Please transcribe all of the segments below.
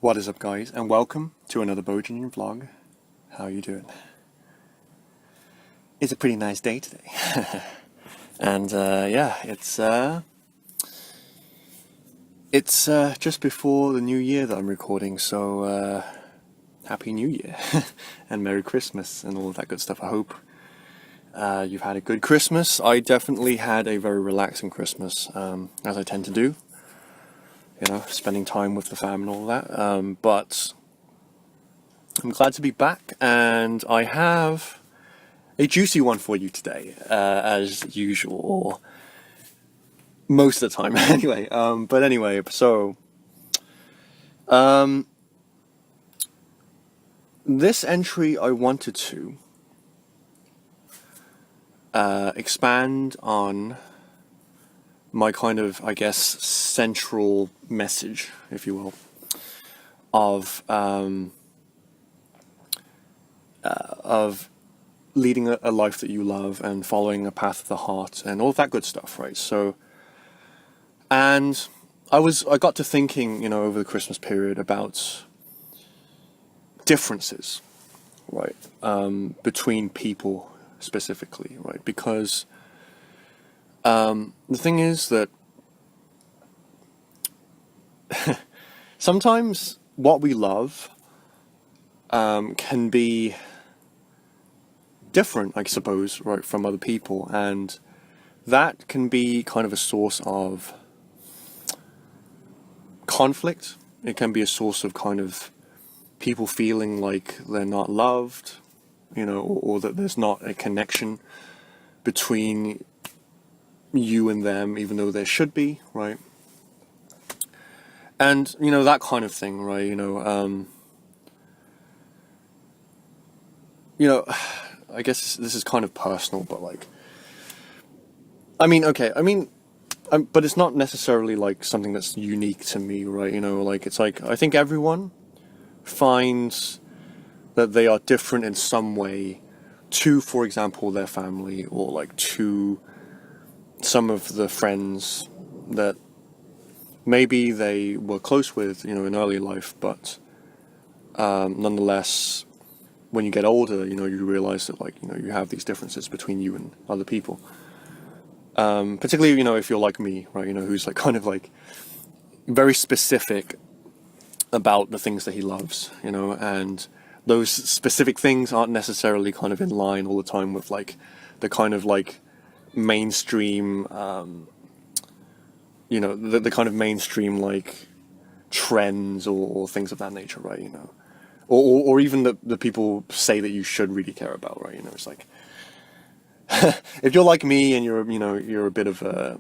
What is up, guys, and welcome to another Bojanian vlog. How are you doing? It's a pretty nice day today. And yeah, it's just before the new year that I'm recording, so Happy New Year and Merry Christmas and all of that good stuff. I hope you've had a good Christmas. I definitely had a very relaxing Christmas, as I tend to do. You know, spending time with the fam and all that. But I'm glad to be back, and I have a juicy one for you today, as usual, or most of the time, anyway. But anyway, so this entry I wanted to expand on my kind of, I guess, central message, if you will, of leading a life that you love and following a path of the heart and all that good stuff, right? So, and I got to thinking, you know, over the Christmas period about differences, right, between people specifically, right? Because the thing is that sometimes what we love can be different, I suppose, right, from other people, and that can be kind of a source of conflict. It can be a source of kind of people feeling like they're not loved, you know, or that there's not a connection between you and them, even though there should be, right? And, you know, that kind of thing, right? I guess this is kind of personal, but like, but it's not necessarily like something that's unique to me, right? You know, like, it's like, I think everyone finds that they are different in some way to, for example, their family, or like to some of the friends that maybe they were close with, you know, in early life, but nonetheless, when you get older, you know, you realize that, like, you know, you have these differences between you and other people. Particularly, you know, if you're like me, right, you know, who's like kind of like very specific about the things that he loves, you know, and those specific things aren't necessarily kind of in line all the time with like the kind of like mainstream, you know, the kind of mainstream like trends or things of that nature, right? You know, or even the people say that you should really care about, right? You know, it's like if you're like me and you're a bit of a,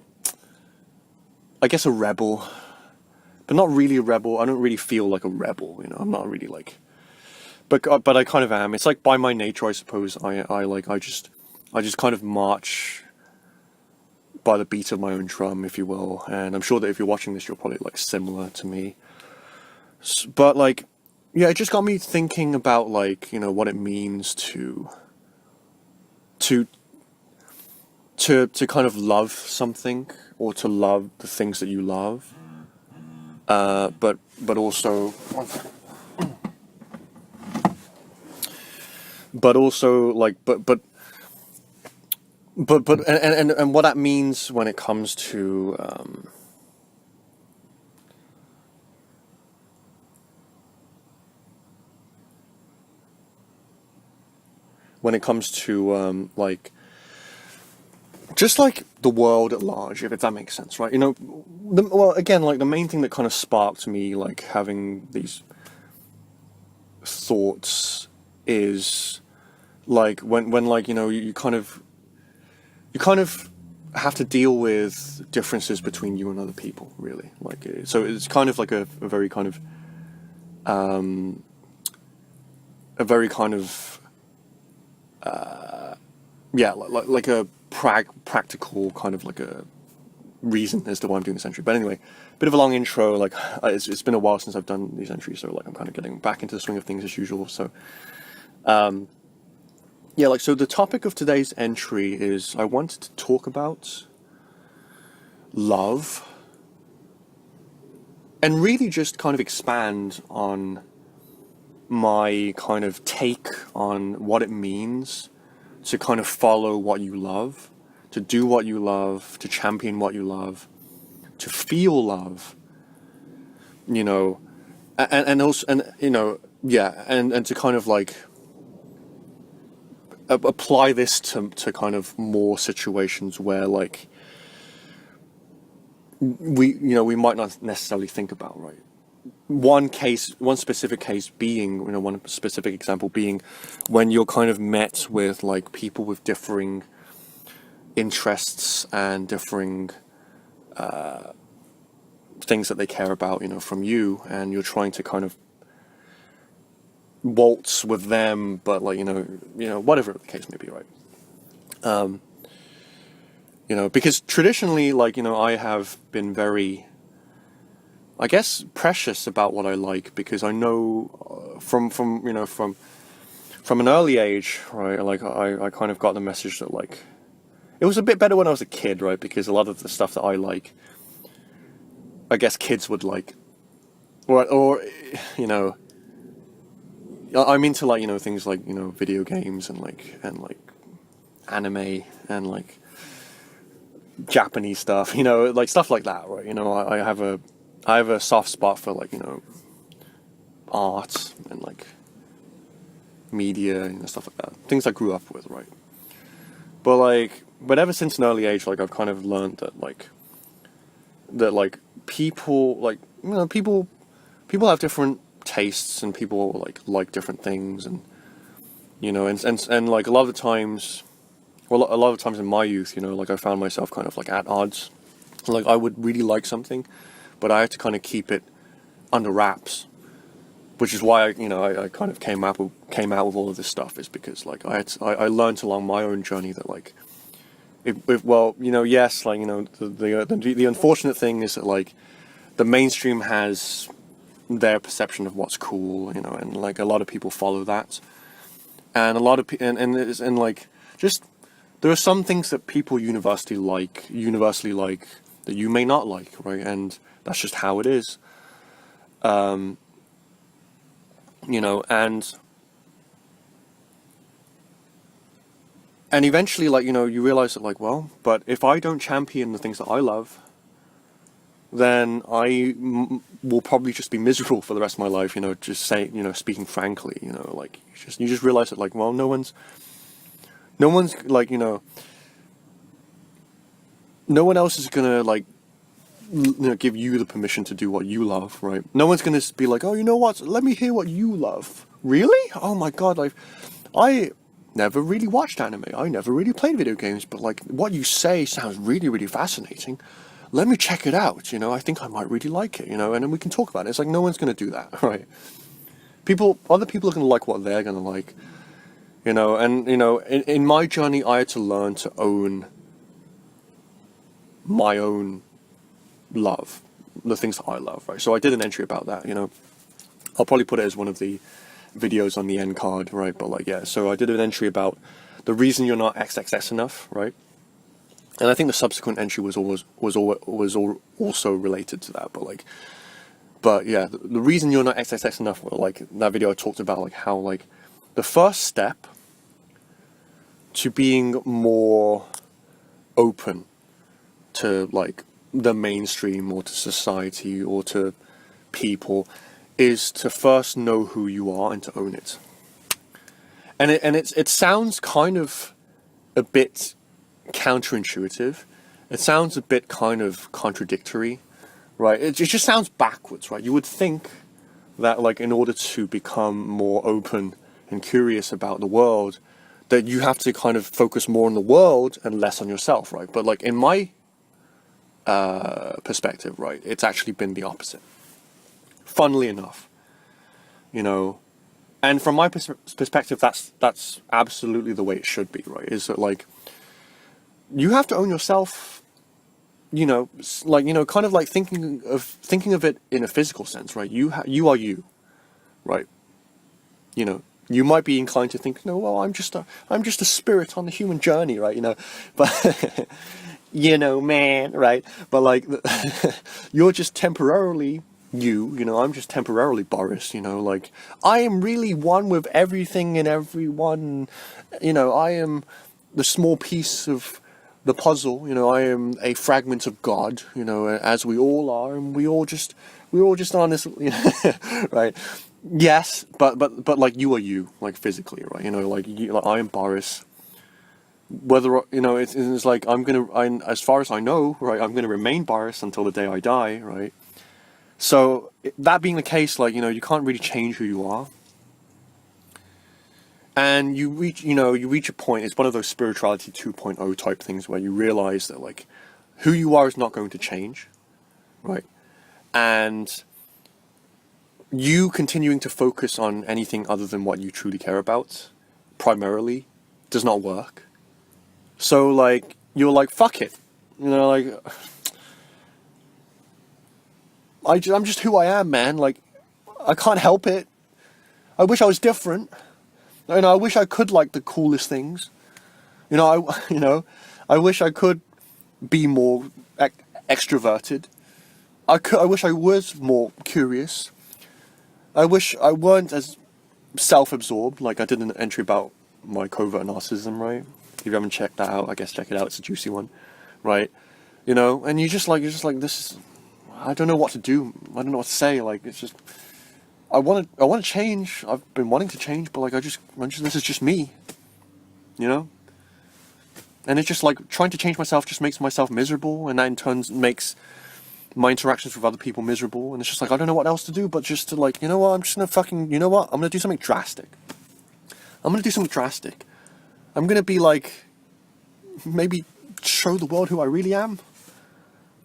I guess, a rebel, but not really a rebel. I don't really feel like a rebel, you know. I'm not really like, but I kind of am. It's like by my nature, I suppose. I just kind of march by the beat of my own drum, if you will. And I'm sure that if you're watching this, you're probably like similar to me. But like, yeah, it just got me thinking about, like, you know, what it means to kind of love something, or to love the things that you love. But also, like, and what that means when it comes to like, just like the world at large, if that makes sense, right? You know, well, again, like the main thing that kind of sparked me, like, having these thoughts is like when like, you know, you kind of have to deal with differences between you and other people, really. Like, so it's kind of like a very kind of yeah, like a practical kind of like a reason as to why I'm doing this entry. But anyway, bit of a long intro. Like, it's been a while since I've done these entries, so like I'm kind of getting back into the swing of things as usual. So yeah, like, so the topic of today's entry is, I wanted to talk about love and really just kind of expand on my kind of take on what it means to kind of follow what you love, to do what you love, to champion what you love, to feel love, you know, and also, and, you know, yeah, and to kind of like apply this to kind of more situations where like we might not necessarily think about, right? One specific case being, one specific example being when you're kind of met with like people with differing interests and differing things that they care about, from you, and you're trying to kind of waltz with them, but like, whatever the case may be, right? Because traditionally, like, I have been very, I guess, precious about what I like, because I know from an early age, right, like I kind of got the message that like, it was a bit better when I was a kid, right, because a lot of the stuff that I like, I guess kids would like, or I'm into like, things like, video games and like anime and like Japanese stuff, like stuff like that, right? I have a soft spot for like, art and like media and stuff like that. Things I grew up with, right? But ever since an early age, like I've kind of learned that people, like, people have different tastes, and people like different things, and and like a lot of times in my youth, like I found myself kind of like at odds. Like I would really like something, but I had to kind of keep it under wraps, which is why I kind of came out with all of this stuff, is because like I learned along my own journey that like yes, like the unfortunate thing is that like the mainstream has their perception of what's cool, and like a lot of people follow that, and a lot of and like just there are some things that people universally like that you may not like, right? And that's just how it is. And eventually, like, you realize that, like, well, but if I don't champion the things that I love, then will probably just be miserable for the rest of my life, just speaking frankly, like, you just realize that, like, well, no one's like, no one else is gonna, like, give you the permission to do what you love, right? No one's gonna be like, oh, you know what? Let me hear what you love. Really? Oh my God! Like, I never really watched anime. I never really played video games, but like, what you say sounds really, really fascinating. Let me check it out. I think I might really like it. And then we can talk about it. It's like no one's gonna do that, right? Other people are gonna like what they're gonna like. And in my journey, I had to learn to own my own love, the things that I love, right? So I did an entry about that, I'll probably put it as one of the videos on the end card, right? But like, yeah, so I did an entry about the reason you're not XXX enough, right? And I think the subsequent entry was also related to that, but yeah, the reason you're not XXX enough, like that video I talked about, like how like the first step to being more open to like the mainstream or to society or to people is to first know who you are and to own it. And it sounds kind of a bit counterintuitive. It sounds a bit kind of contradictory, right? It just sounds backwards, right? You would think that like in order to become more open and curious about the world, that you have to kind of focus more on the world and less on yourself, right? But like in my perspective, right, it's actually been the opposite. Funnily enough, and from my perspective, that's absolutely the way it should be, right? Is that like you have to own yourself, kind of like thinking of it in a physical sense, right? You are you, right? You might be inclined to think, no, well, I'm just a spirit on the human journey, right? But man, right? But like, you're just temporarily you know, I'm just temporarily Boris, you know, like, I am really one with everything and everyone, you know, I am the small piece of the puzzle, you know, I am a fragment of God, you know, as we all are, and we're all just on this, you know, right? Yes, but like you are you, like physically, right? You know, like I am Boris. Whether you know, it's like as far as I know, right, I'm gonna remain Boris until the day I die, right? So that being the case, like, you know, you can't really change who you are, and you reach a point. It's one of those spirituality 2.0 type things where you realize that like who you are is not going to change, right? And you continuing to focus on anything other than what you truly care about, primarily, does not work. So like you're like, fuck it, you know, like I'm just who I am, man. Like I can't help it. I wish I was different. You know, I wish I could like the coolest things. You know, you know, I wish I could be more extroverted. I wish I was more curious. I wish I weren't as self-absorbed. Like I did an entry about my covert narcissism, right? If you haven't checked that out, I guess check it out. It's a juicy one, right? You know, and you're just like this is. I don't know what to do. I don't know what to say. Like it's just. I want to change. I've been wanting to change, but like this is just me, you know. And it's just like trying to change myself just makes myself miserable, and that in turn makes my interactions with other people miserable. And it's just like I don't know what else to do, but just to like, you know what, I'm just gonna fucking, you know what, I'm gonna do something drastic. I'm gonna do something drastic. I'm gonna be like, maybe show the world who I really am.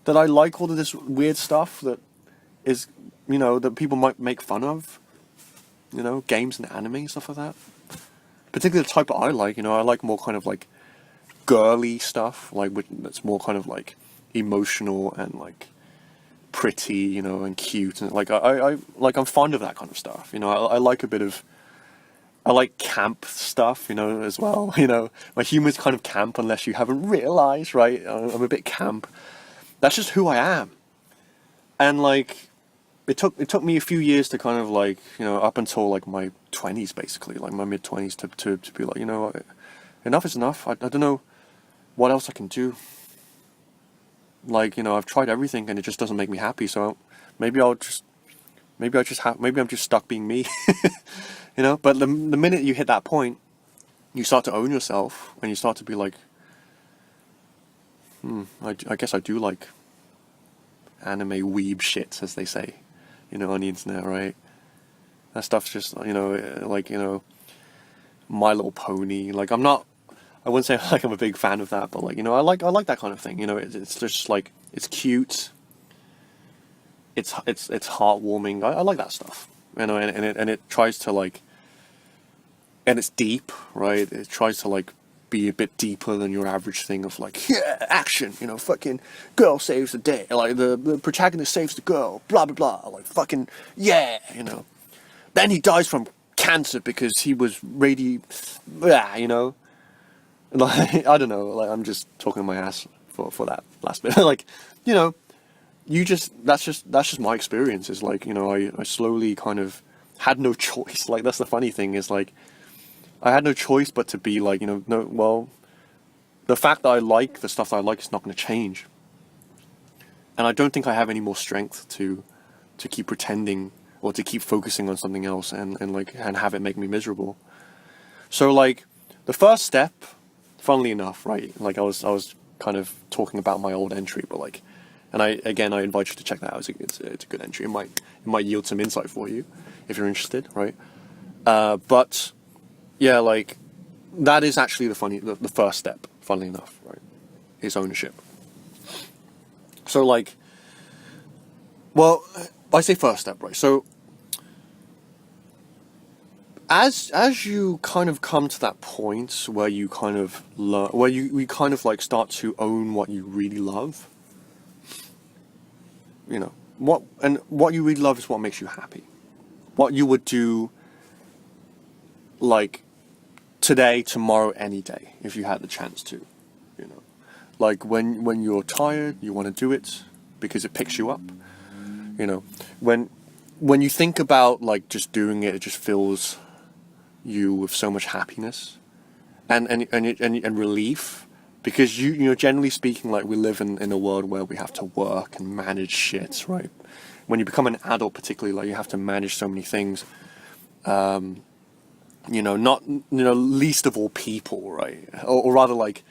That I like all of this weird stuff that is, you know, that people might make fun of. You know, games and anime and stuff like that. Particularly the type that I like, you know, I like more kind of like girly stuff, like that's more kind of like emotional and like pretty, you know, and cute, and like I like I'm fond of that kind of stuff. You know, I like a bit of, I like camp stuff, you know, as well. You know, my humor's kind of camp unless you haven't realized, right? I'm a bit camp. That's just who I am, and like it took me a few years to kind of like, you know, up until like my 20s basically, like my mid 20s to be like, you know, enough is enough. I don't know what else I can do. Like, you know, I've tried everything and it just doesn't make me happy. So maybe I'm just stuck being me, you know. But the minute you hit that point, you start to own yourself and you start to be like, I guess I do like anime weeb shit, as they say, you know, on the internet, right? That stuff's just, you know, like, you know, My Little Pony. Like I wouldn't say like I'm a big fan of that, but like, you know, I like that kind of thing. You know, it's just like, it's cute. It's heartwarming. I like that stuff. You know, and it tries to like, and it's deep, right? It tries to like be a bit deeper than your average thing of like, yeah, action, you know, fucking girl saves the day, like the protagonist saves the girl, blah blah blah, like fucking yeah, you know. Then he dies from cancer because he was you know. Like I don't know, like I'm just talking my ass for that last bit. Like, you know, that's just my experience. Is like, you know, I slowly kind of had no choice. Like that's the funny thing is like I had no choice but to be like, you know, no, well, the fact that I like the stuff that I like is not going to change, and I don't think I have any more strength to keep pretending or to keep focusing on something else and have it make me miserable. So like the first step, funnily enough, right? Like I was kind of talking about my old entry, but like, and I invite you to check that out. It's a good entry. It might yield some insight for you if you're interested, right? But yeah, like that is actually the first step, funnily enough, right? Is ownership. So like, well, I say first step, right? So as you kind of come to that point where you kind of learn, where you kind of like start to own what you really love, you know, what you really love is what makes you happy. What you would do like today, tomorrow, any day, if you had the chance to, you know. Like when you're tired, you want to do it because it picks you up. You know, when you think about like just doing it, it just fills you with so much happiness and relief. Because you know, generally speaking, like we live in a world where we have to work and manage shit, right? When you become an adult, particularly, like you have to manage so many things. You know, not, you know, least of all people, right? Or rather, like,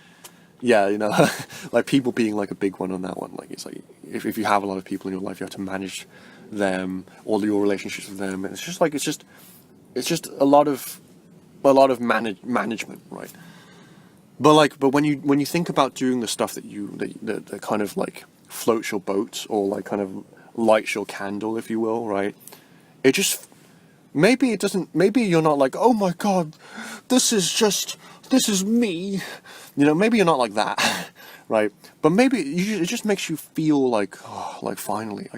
yeah, you know, like people being like a big one on that one. Like it's like if you have a lot of people in your life, you have to manage them, all your relationships with them. And it's just like it's just a lot of management, right? But when you think about doing the stuff that kind of like floats your boat or like kind of lights your candle, if you will, right? It just maybe it doesn't. Maybe you're not like, oh my god, this is me. You know, maybe you're not like that, right? But maybe it just makes you feel like, oh, like finally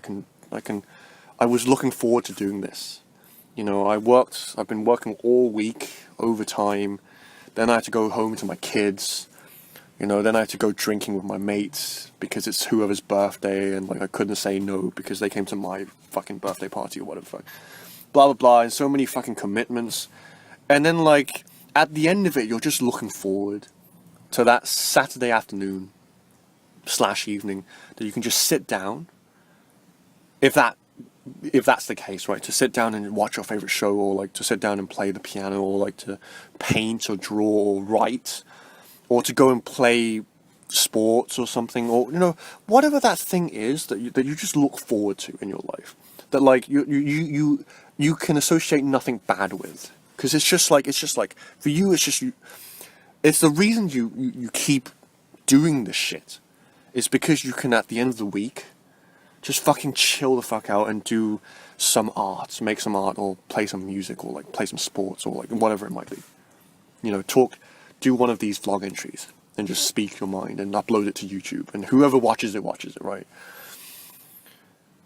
I was looking forward to doing this. You know, I've been working all week overtime. Then I had to go home to my kids, you know, then I had to go drinking with my mates because it's whoever's birthday and like I couldn't say no because they came to my fucking birthday party or whatever. Blah, blah, blah, and so many fucking commitments. And then like at the end of it, you're just looking forward to that Saturday afternoon / evening that you can just sit down, if that's the case, right, to sit down and watch your favorite show, or like to sit down and play the piano, or like to paint or draw or write, or to go and play sports or something, or you know, whatever that thing is that you just look forward to in your life, that like you can associate nothing bad with, because it's just like for you it's the reason you keep doing this shit is because you can at the end of the week just fucking chill the fuck out and do some art, make some art, or play some music, or like play some sports, or like whatever it might be. You know, do one of these vlog entries and just speak your mind and upload it to YouTube, and whoever watches it, right?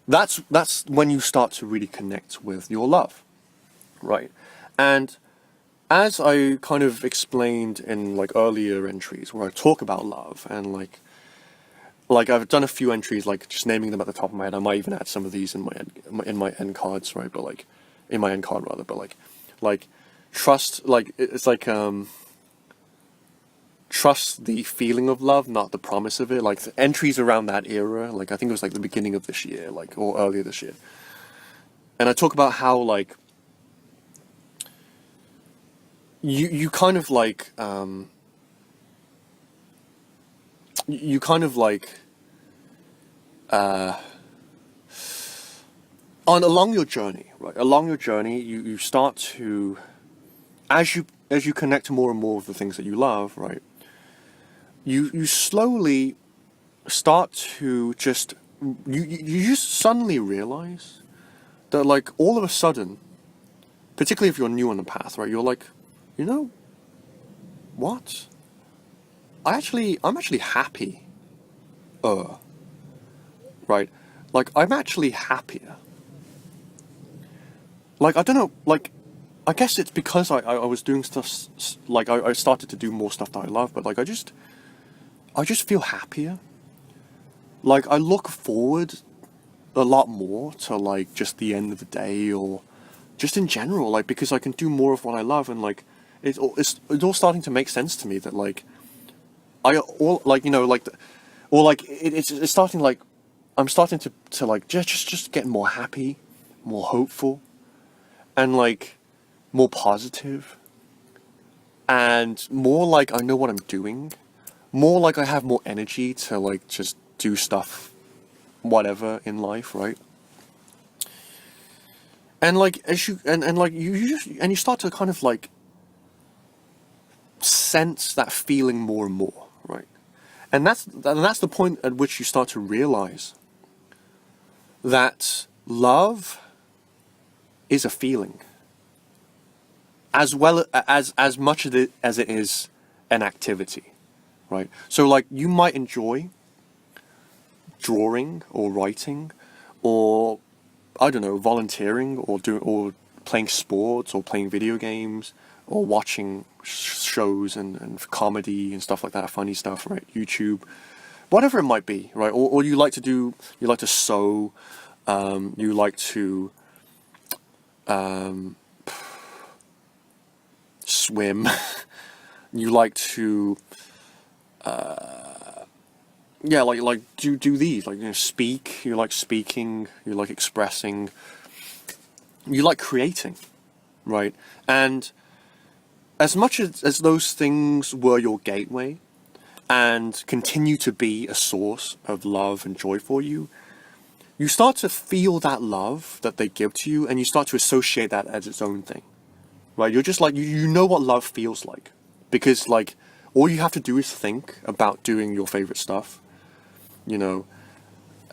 That's when you start to really connect with your love, right? And as I kind of explained in like earlier entries where I talk about love and like I've done a few entries, like just naming them at the top of my head. I might even add some of these in my end cards, right? But like in my end card rather. But like trust, like it's like trust the feeling of love, not the promise of it. Like the entries around that era, like I think it was like the beginning of this year, like or earlier this year. And I talk about how like you kind of like you kind of like along your journey, right? Along your journey, you start to, as you connect more and more with the things that you love, right? You slowly start to just you just suddenly realize that like all of a sudden, particularly if you're new on the path, right? You're like, you know, what? I'm actually happy. Right? Like, I'm actually happier. Like, I don't know, like, I guess it's because I was doing stuff, like, I started to do more stuff that I love, but, like, I just feel happier. Like, I look forward a lot more to, like, just the end of the day, or just in general, like, because I can do more of what I love, and, like, it's all starting to make sense to me that, like, like, you know, like, or, like, it's starting, like, I'm starting to like just get more happy, more hopeful, and like more positive, and more like I know what I'm doing, more like I have more energy to like just do stuff, whatever in life, right? And like as you and like you start to kind of like sense that feeling more and more, right? And that's the point at which you start to realize that love is a feeling, as well as much as it is an activity, right? So like you might enjoy drawing or writing, or I don't know, volunteering, or playing sports, or playing video games, or watching shows and comedy and stuff like that, funny stuff, right? YouTube, whatever it might be, right? Or you like to sew, You like to swim. You like to do these, like, speak. You like speaking. You like expressing. You like creating, right? And as much as those things were your gateway and continue to be a source of love and joy for you, you start to feel that love that they give to you, and you start to associate that as its own thing, right? You're just like, you know what love feels like, because like all you have to do is think about doing your favorite stuff, you know,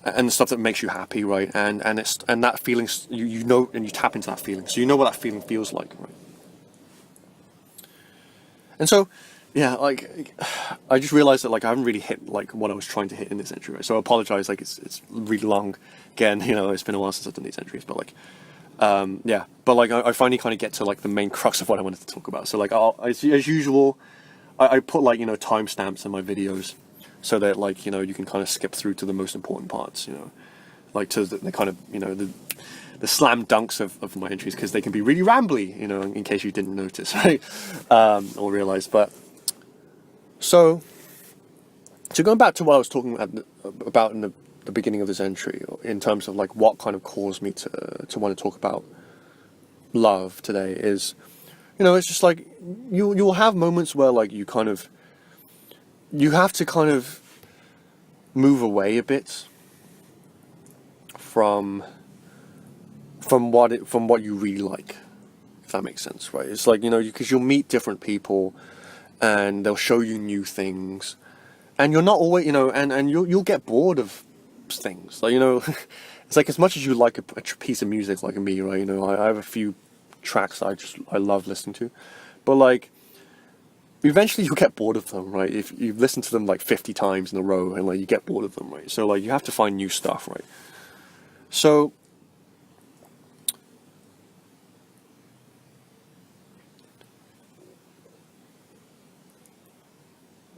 and the stuff that makes you happy, right? And that feeling, you know, and you tap into that feeling, so you know what that feeling feels like, right? And so, yeah, like, I just realized that, like, I haven't really hit, like, what I was trying to hit in this entry, right? So I apologize, like, it's really long. Again, you know, it's been a while since I've done these entries, but, like, yeah. But, like, I finally kind of get to, like, the main crux of what I wanted to talk about. So, like, as usual, I put, like, you know, timestamps in my videos so that, like, you know, you can kind of skip through to the most important parts, you know, like, to the kind of, you know, the slam dunks of my entries, because they can be really rambly, you know, in case you didn't notice, right? Or realize. But so going back to what I was talking about in the beginning of this entry, in terms of like what kind of caused me to want to talk about love today, is, you know, it's just like you'll have moments where, like, you have to kind of move away a bit from what you really like, if that makes sense, right? It's like, you know, because you'll meet different people and they'll show you new things, and you're not always, you know, and you'll get bored of things, like, you know. It's like, as much as you like a piece of music, like me, right? You know, I have a few tracks I love listening to, but like, eventually you'll get bored of them, right? If you've listened to them like 50 times in a row, and like you get bored of them, right? So like, you have to find new stuff, right? So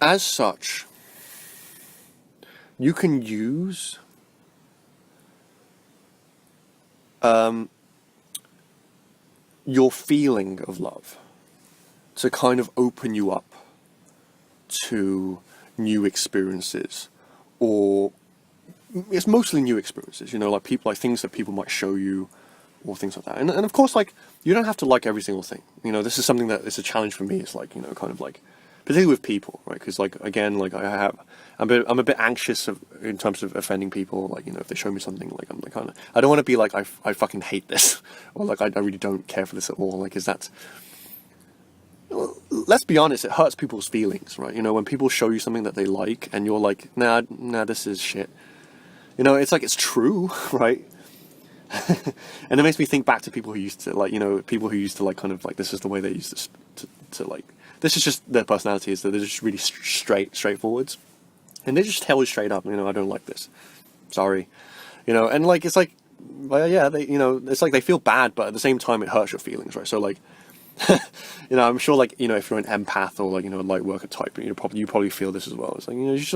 as such, you can use your feeling of love to kind of open you up to new experiences, or it's mostly new experiences, you know, like people, like things that people might show you, or things like that. And of course, like, you don't have to like every single thing. You know, this is something that is a challenge for me. It's like, you know, kind of like, particularly with people, right? Because, like, again, like, I'm a bit anxious in terms of offending people. Like, you know, if they show me something, like, I'm like, kind of, I don't want to be like, I fucking hate this, or like, I really don't care for this at all. Like, is that, let's be honest, it hurts people's feelings, right? You know, when people show you something that they like, and you're like, nah, this is shit. You know, it's like, it's true, right? And it makes me think back to people who used to, like, you know, people who used to, like, kind of like, this is the way they used to like, this is just their personality, is that they're just really straightforwards, and they just tell you straight up, you know, I don't like this, sorry, you know. And like, it's like, well, yeah, they, you know, it's like they feel bad, but at the same time it hurts your feelings, right? So like, you know, I'm sure, like, you know, if you're an empath, or like, you know, a light worker type, you probably feel this as well. It's like, you know, it's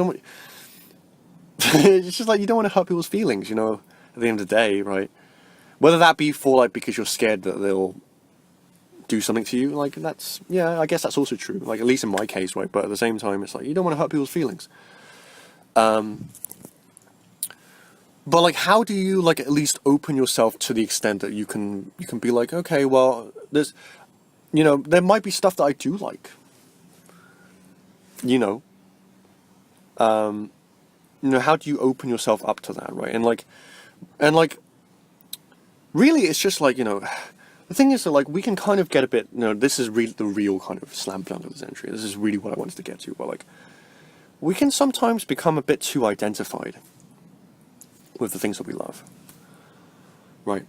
just like, you don't want to hurt people's feelings, you know, at the end of the day, right? Whether that be for, like, because you're scared that they'll do something to you, like, that's, yeah, I guess that's also true, like, at least in my case, right? But at the same time, it's like, you don't want to hurt people's feelings. But like, how do you, like, at least open yourself to the extent that you can be like, okay, well, there's, you know, there might be stuff that I do like, you know. You know, how do you open yourself up to that, right? And like, really, it's just like, you know, the thing is that, like, we can kind of get a bit, you know, this is the real kind of slam dunk of this entry. This is really what I wanted to get to, but like, we can sometimes become a bit too identified with the things that we love, right?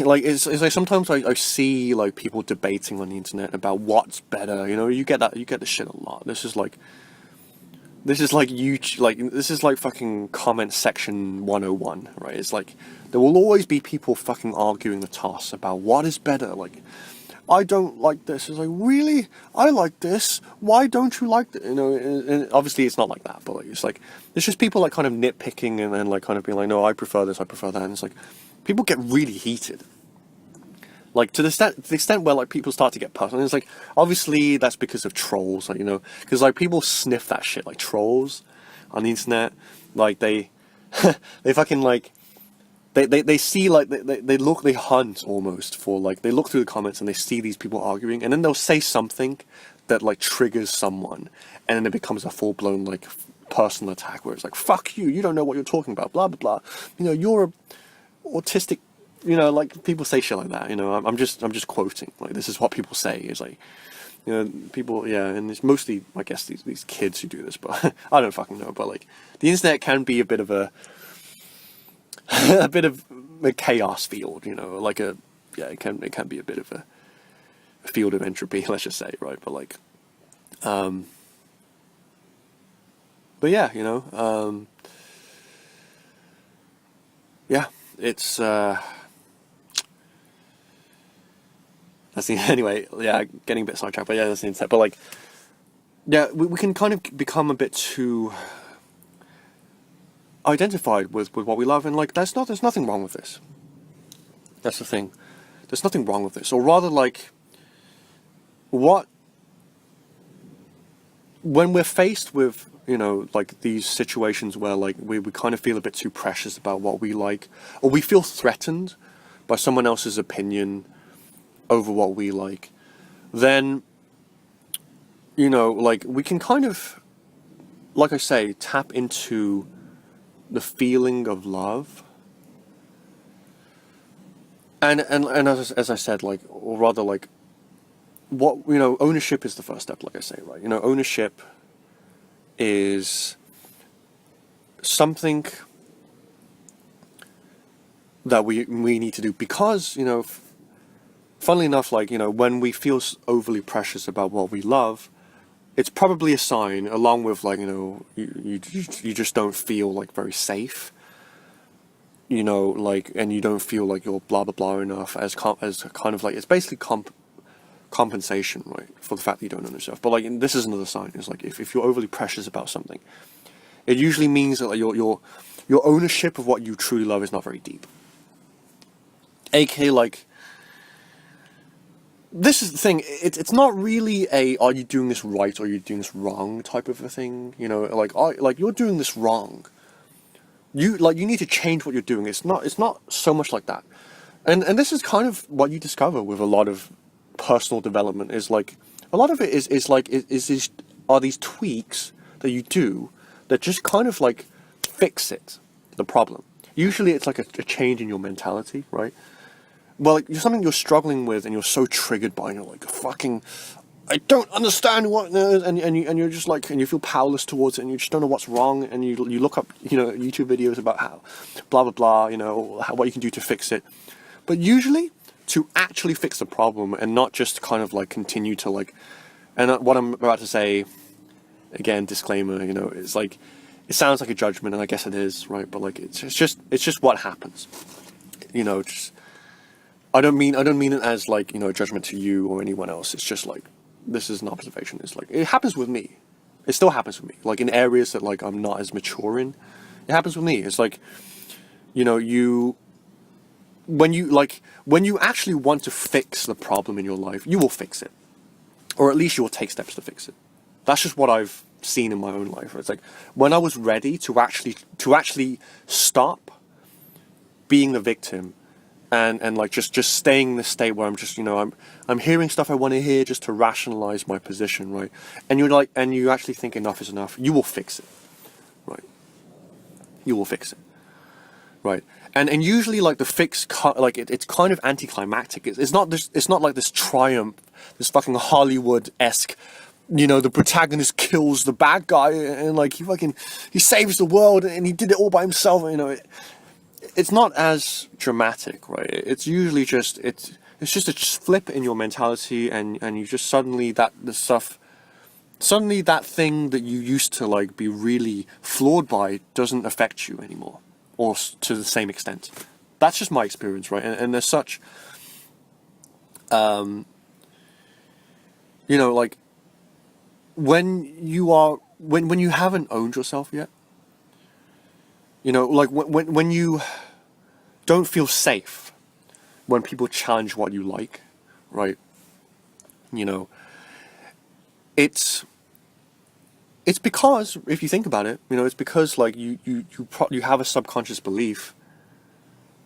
Like, it's like, sometimes I see, like, people debating on the internet about what's better, you know. You get this shit a lot. This is like YouTube, like, this is like fucking comment section 101, right? It's like, there will always be people fucking arguing the toss about what is better, like, I don't like this. It's like, really? I like this. Why don't you like it? You know, and obviously it's not like that, but like, it's like, it's just people like kind of nitpicking and then like kind of being like, no, I prefer this, I prefer that. And it's like, people get really heated. Like to the extent where like people start to get personal. And it's like, obviously that's because of trolls, like, you know, because like people sniff that shit, like trolls on the internet, like they, they fucking like, they see like they hunt almost for like they look through the comments and they see these people arguing and then they'll say something that like triggers someone and then it becomes a full-blown like personal attack where it's like, fuck you, you don't know what you're talking about, blah blah blah, you know, you're a autistic, you know, like people say shit like that, you know. I'm just quoting, like this is what people say. It's like, you know, people, yeah, and it's mostly I guess these kids who do this, but I don't fucking know. But like the internet can be a bit of a a bit of a chaos field, you know, like a, yeah, it can be a bit of a field of entropy, let's just say, right? But like, but yeah, you know, yeah, it's that's the anyway, yeah, getting a bit sidetracked, but yeah, that's the internet. But like, yeah, we can kind of become a bit too identified with what we love, and like there's nothing wrong with this. That's the thing. There's nothing wrong with this, or rather, like, when we're faced with, you know, like these situations where like we kind of feel a bit too precious about what we like, or we feel threatened by someone else's opinion over what we like, then, you know, like we can kind of, like I say, tap into the feeling of love. And as I said, like, or rather like, what, you know, ownership is the first step, like I say, right? You know, ownership is something that we need to do because, you know, funnily enough, like, you know, when we feel overly precious about what we love, it's probably a sign, along with like, you know, you just don't feel like very safe, you know, like, and you don't feel like you're blah blah blah enough as kind of like, it's basically compensation, right, for the fact that you don't know yourself. But like, this is another sign. It's like if you're overly precious about something, it usually means that like your ownership of what you truly love is not very deep. AK, like, this is the thing. It's not really a are you doing this right or are you doing this wrong type of a thing. You know, like you're doing this wrong. You need to change what you're doing. It's not so much like that. And this is kind of what you discover with a lot of personal development, is like a lot of it is these tweaks that you do that just kind of like fix the problem. Usually it's like a change in your mentality, right? Well, like, you're something you're struggling with and you're so triggered by, and you're like, fucking, I don't understand what, and you're just like, and you feel powerless towards it, and you just don't know what's wrong, and you look up, you know, YouTube videos about how, blah blah blah, you know, what you can do to fix it. But usually, to actually fix the problem and not just kind of like continue to like, and what I'm about to say, again, disclaimer, you know, it's like, it sounds like a judgment, and I guess it is, right? But like, it's just what happens, you know. Just, I don't mean it as like, you know, a judgment to you or anyone else. It's just like, this is an observation. It's like, it happens with me. It still happens with me. Like in areas that like I'm not as mature in, it happens with me. It's like, you know, when you actually want to fix the problem in your life, you will fix it, or at least you will take steps to fix it. That's just what I've seen in my own life. It's like when I was ready to actually stop being the victim and like just staying in this state where I'm just, you know, I'm hearing stuff I want to hear just to rationalize my position, right? And you're like, and you actually think enough is enough, you will fix it, right? You will fix it, right? And usually like the fix, like it's kind of anticlimactic. It's not like this triumph, this fucking Hollywood-esque, you know, the protagonist kills the bad guy and like he saves the world and he did it all by himself, you know. It's not as dramatic, right? It's usually just it's just a flip in your mentality, and you just suddenly that thing that you used to like be really flawed by doesn't affect you anymore, or to the same extent. That's just my experience, right? And there's such like when you haven't owned yourself yet, like when you don't feel safe when people challenge what you like, right? You know, it's because if you think about it, it's because like you have a subconscious belief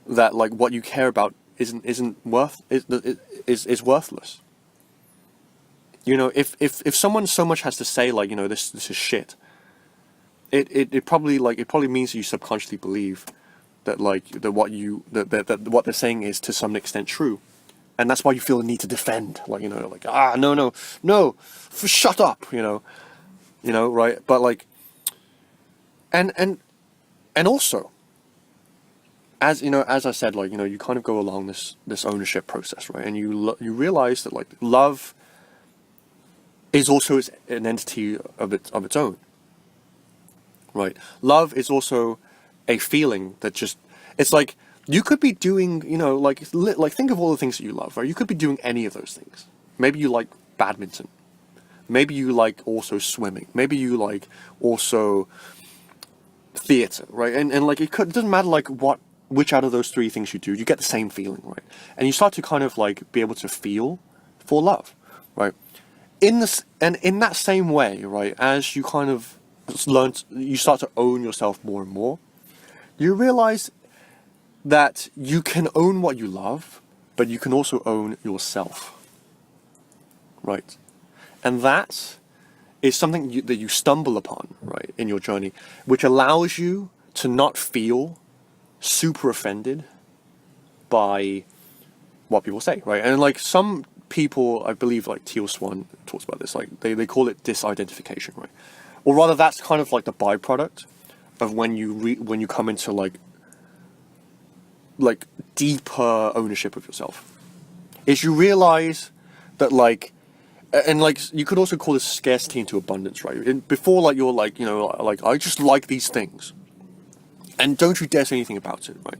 that like what you care about isn't is worthless. If someone so much has to say like, this is shit, it probably means that you subconsciously believe that like that what they're saying is to some extent true, and that's why you feel the need to defend, like like no, shut up, right? But like, and also, as I said, like you kind of go along this ownership process, right? And you realize that like love is also an entity of its own, right? Love is also a feeling that just, it's like you could be doing, like think of all the things that you love, right? You could be doing any of those things. Maybe you like badminton. Maybe you like also swimming. Maybe you like also theater, right? And like it doesn't matter like which out of those three things you do, you get the same feeling, right? And you start to kind of like be able to feel for love, right? In that same way, right, as you kind of you start to own yourself more and more, you realize that you can own what you love, but you can also own yourself, right? And that is something that you stumble upon, right, in your journey, which allows you to not feel super offended by what people say, right? And like some people, I believe, like Teal Swan talks about this, like they call it disidentification, right? Or rather, that's kind of like the byproduct of when you come into like deeper ownership of yourself, is you realize that like, and like you could also call this scarcity into abundance, right? And before, like you're like like I just like these things, and don't you dare say anything about it, right?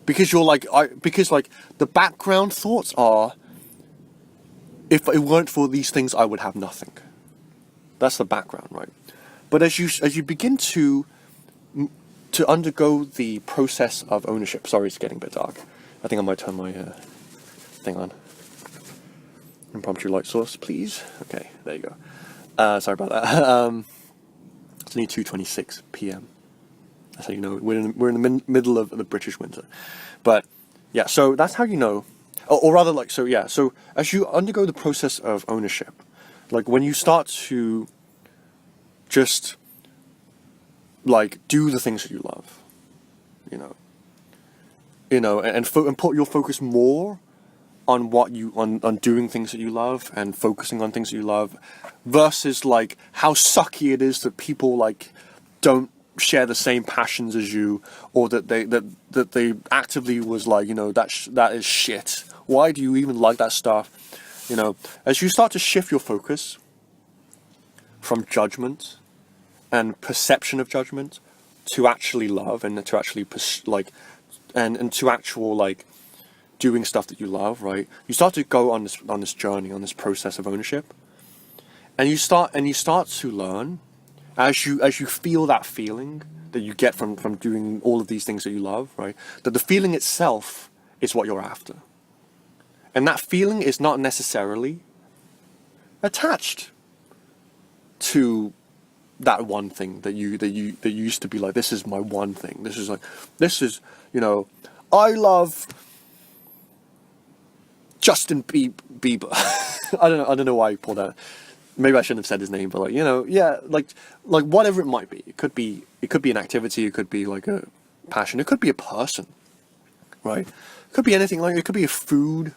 Because you're like because like the background thoughts are, if it weren't for these things, I would have nothing. That's the background, right? But as you begin to undergo the process of ownership, sorry, it's getting a bit dark. I think I might turn my thing on. Impromptu light source, please. Okay, there you go. Sorry about that. It's only 2:26 p.m. That's how you know we're in the middle of the British winter. But yeah, so that's how you know, or rather, like, so yeah. So as you undergo the process of ownership, like when you start to just like do the things that you love, and put your focus more on on doing things that you love and focusing on things that you love, versus like how sucky it is that people like don't share the same passions as you, or that they actively was like, that is shit. Why do you even like that stuff? As you start to shift your focus from judgment and perception of judgment to actually love, and to actually and to actual like doing stuff that you love, right? You start to go on this journey, on this process of ownership, and you start to learn as you feel that feeling that you get from doing all of these things that you love, right? That the feeling itself is what you're after, and that feeling is not necessarily attached to that one thing that used to be like, this is my one thing. This is I love Justin Bieber. I don't know why I pulled that. Maybe I shouldn't have said his name, but like, yeah, like whatever it might be. It could be an activity. It could be like a passion. It could be a person, right? It could be anything. Like it could be a food.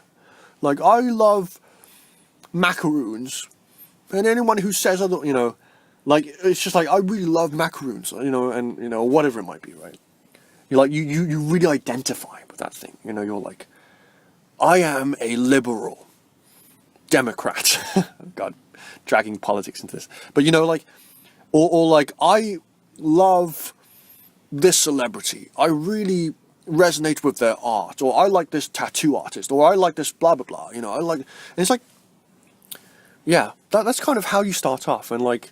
Like I love macaroons, and anyone who says other, like it's just like I really love macaroons, and whatever it might be, right? You're like you really identify with that thing. You're like, I am a liberal Democrat. God, dragging politics into this. But like, or like, I love this celebrity. I really resonate with their art, or I like this tattoo artist, or I like this blah blah blah. I like. And it's like, yeah, that's kind of how you start off. And like,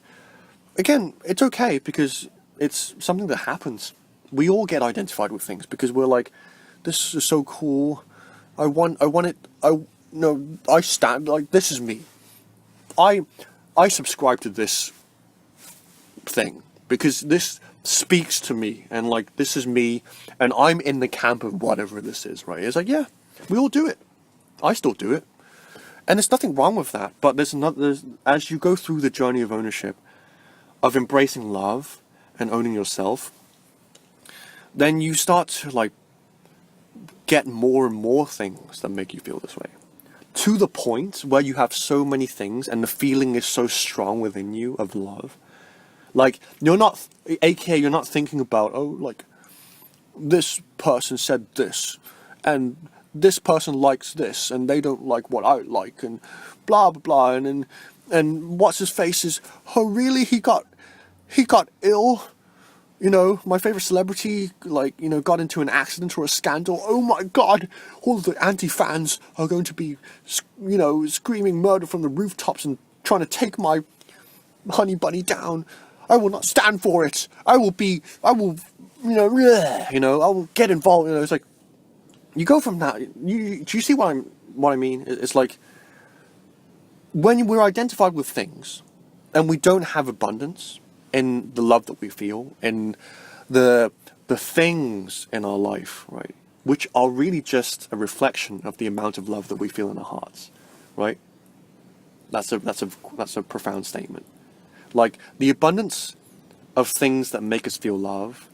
again, it's okay because it's something that happens. We all get identified with things because we're like, this is so cool. I want it. No, I stand, like, this is me. I, I subscribe to this thing because this speaks to me, and like, this is me, and I'm in the camp of whatever this is, right? It's like, yeah, we all do it. I still do it. And there's nothing wrong with that, but as you go through the journey of ownership, of embracing love and owning yourself, then you start to like get more and more things that make you feel this way. To the point where you have so many things and the feeling is so strong within you of love. Like, you're not, aka you're not thinking about, oh, like, this person said this, and this person likes this, and they don't like what I like, and blah blah blah, and what's his face is, oh really, he got ill, you know, my favorite celebrity, like, you know, got into an accident or a scandal. Oh my god, all the anti-fans are going to be, you know, screaming murder from the rooftops and trying to take my honey bunny down. I will not stand for it. I will, I will get involved. You know, it's like, you go from that. Do you see what I mean? It's like, when we're identified with things, and we don't have abundance in the love that we feel, in the things in our life, right, which are really just a reflection of the amount of love that we feel in our hearts, right? That's a profound statement. Like, the abundance of things that make us feel love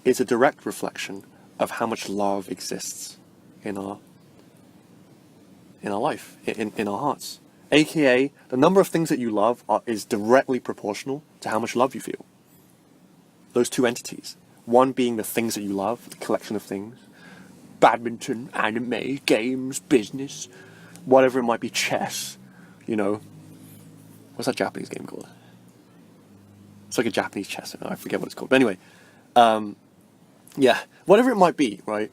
is a direct reflection of how much love exists in our life, in our hearts. AKA, the number of things that you love is directly proportional to how much love you feel. Those two entities. One being the things that you love, the collection of things. Badminton, anime, games, business, whatever it might be, chess, you know. What's that Japanese game called? It's like a Japanese chess, I forget what it's called. But anyway, yeah, whatever it might be, right?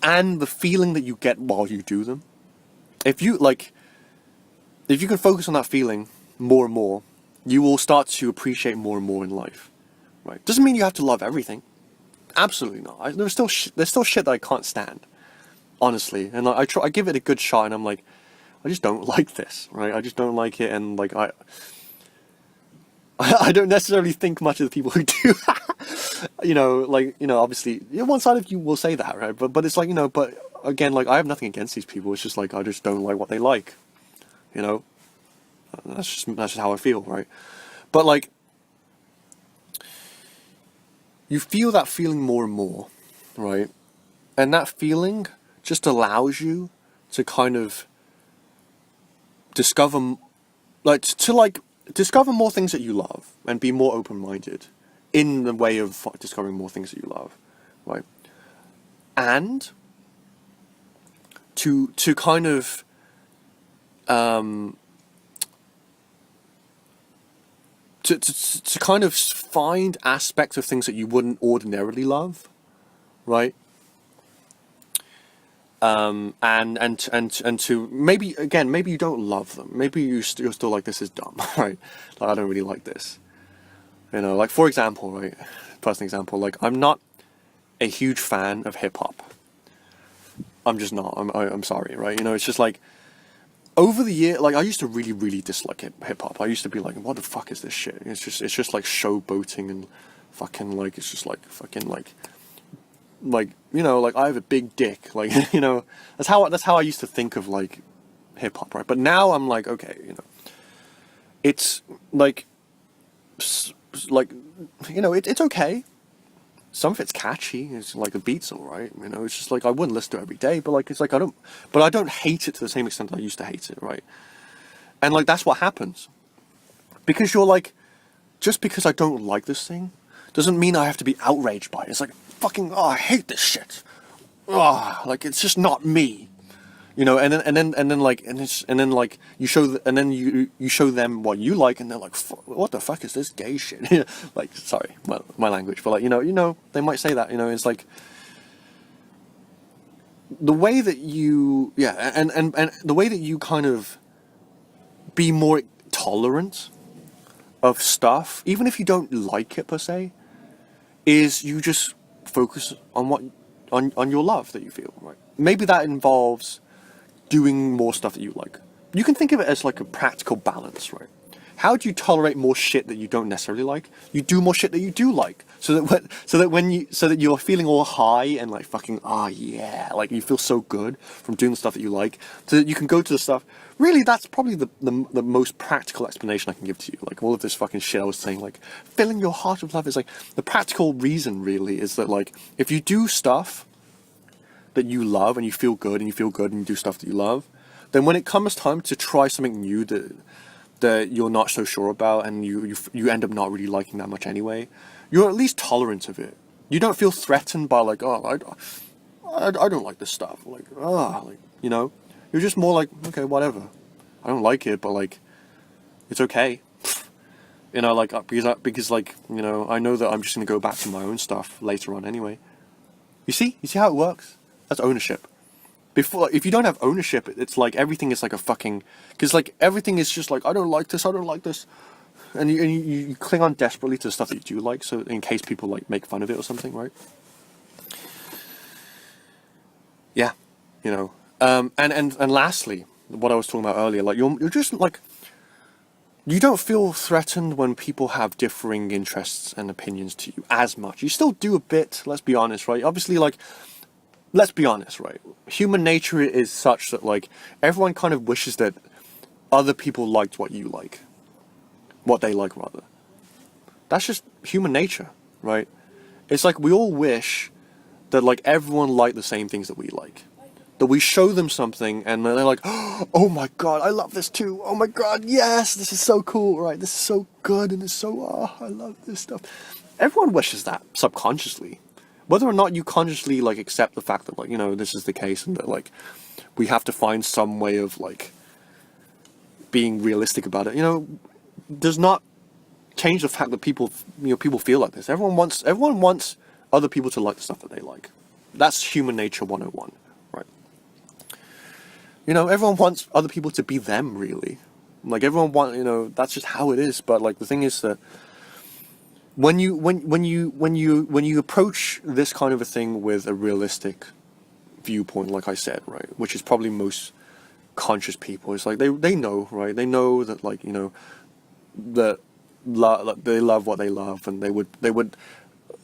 And the feeling that you get while you do them. If you can focus on that feeling more and more, you will start to appreciate more and more in life, right? Doesn't mean you have to love everything. Absolutely not. There's still shit that I can't stand, honestly. And I give it a good shot, and I'm like, I just don't like this, right? I just don't like it, and like I don't necessarily think much of the people who do. You know, like, you know, obviously, one side of you will say that, right? But it's like, you know, but again, like, I have nothing against these people. It's just like, I just don't like what they like. You know, that's just how I feel, right? But like, you feel that feeling more and more, right? And that feeling just allows you to kind of discover more things that you love and be more open-minded in the way of discovering more things that you love, right? And to kind of to kind of find aspects of things that you wouldn't ordinarily love, right? And to maybe, again, maybe you don't love them. Maybe you're still like, this is dumb, right? Like, I don't really like this. You know, like, for example, right? Personal example, like, I'm not a huge fan of hip hop. I'm just not. I'm sorry, right? You know, it's just like, over the year, like, I used to really, really dislike hip hop. I used to be like, what the fuck is this shit? It's just like showboating and fucking, like, it's just like fucking like, you know, like, I have a big dick, like, you know, that's how I used to think of like hip hop, right? But now I'm like, okay, you know, it's like, you know, it's okay. Some of it's catchy. It's like, the beat's all right. You know, it's just like, I wouldn't listen to it every day, but like, it's like, I don't hate it to the same extent I used to hate it, right? And like, that's what happens, because you're like, just because I don't like this thing doesn't mean I have to be outraged by it. It's like, fucking, oh, I hate this shit. Oh, like, it's just not me. You know, and then like you show you show them what you like, and they're like, what the fuck is this gay shit? Like, sorry, my language, but like, you know, they might say that. You know, it's like, the way that you, yeah, and the way that you kind of be more tolerant of stuff, even if you don't like it per se, is you just focus on what on your love that you feel, right? Maybe that involves doing more stuff that you like. You can think of it as like a practical balance, right? How do you tolerate more shit that you don't necessarily like? You do more shit that you do like, so that you're feeling all high and like fucking yeah, like you feel so good from doing the stuff that you like, so that you can go to the stuff. Really, that's probably the most practical explanation I can give to you. Like all of this fucking shit I was saying, like filling your heart with love is like the practical reason. Really, is that like if you do stuff that you love and you feel good and you do stuff that you love, then when it comes time to try something new that you're not so sure about and you end up not really liking that much anyway, you're at least tolerant of it. You don't feel threatened by like, oh, I don't like this stuff. Like, like, you know, you're just more like, okay, whatever. I don't like it, but like, it's okay. You know, like, because like, you know, I know that I'm just going to go back to my own stuff later on anyway. You see how it works? That's ownership. Before, if you don't have ownership, it's like everything is like a fucking, because like everything is just like, I don't like this, and you cling on desperately to the stuff that you do like, so in case people like make fun of it or something, right? Yeah, you know, and lastly, what I was talking about earlier, like you're just like, you don't feel threatened when people have differing interests and opinions to you as much. You still do a bit, let's be honest, right? Obviously, like, let's be honest, right? Human nature is such that, like, everyone kind of wishes that other people liked what you like. What they like, rather. That's just human nature, right? It's like we all wish that, like, everyone liked the same things that we like. That we show them something and they're like, oh my god, I love this too. Oh my god, yes, this is so cool, right? This is so good and it's so, I love this stuff. Everyone wishes that, subconsciously. Whether or not you consciously like accept the fact that like, you know, this is the case and that like we have to find some way of like being realistic about it, you know, does not change the fact that people feel like this. Everyone wants other people to like the stuff that they like. That's human nature 101, right? You know, everyone wants other people to be them, really. Like everyone you know, that's just how it is. But like the thing is that when you approach this kind of a thing with a realistic viewpoint, like I said, right, which is probably most conscious people, it's like they know, right? They know that like, you know, that they love what they love, and they would,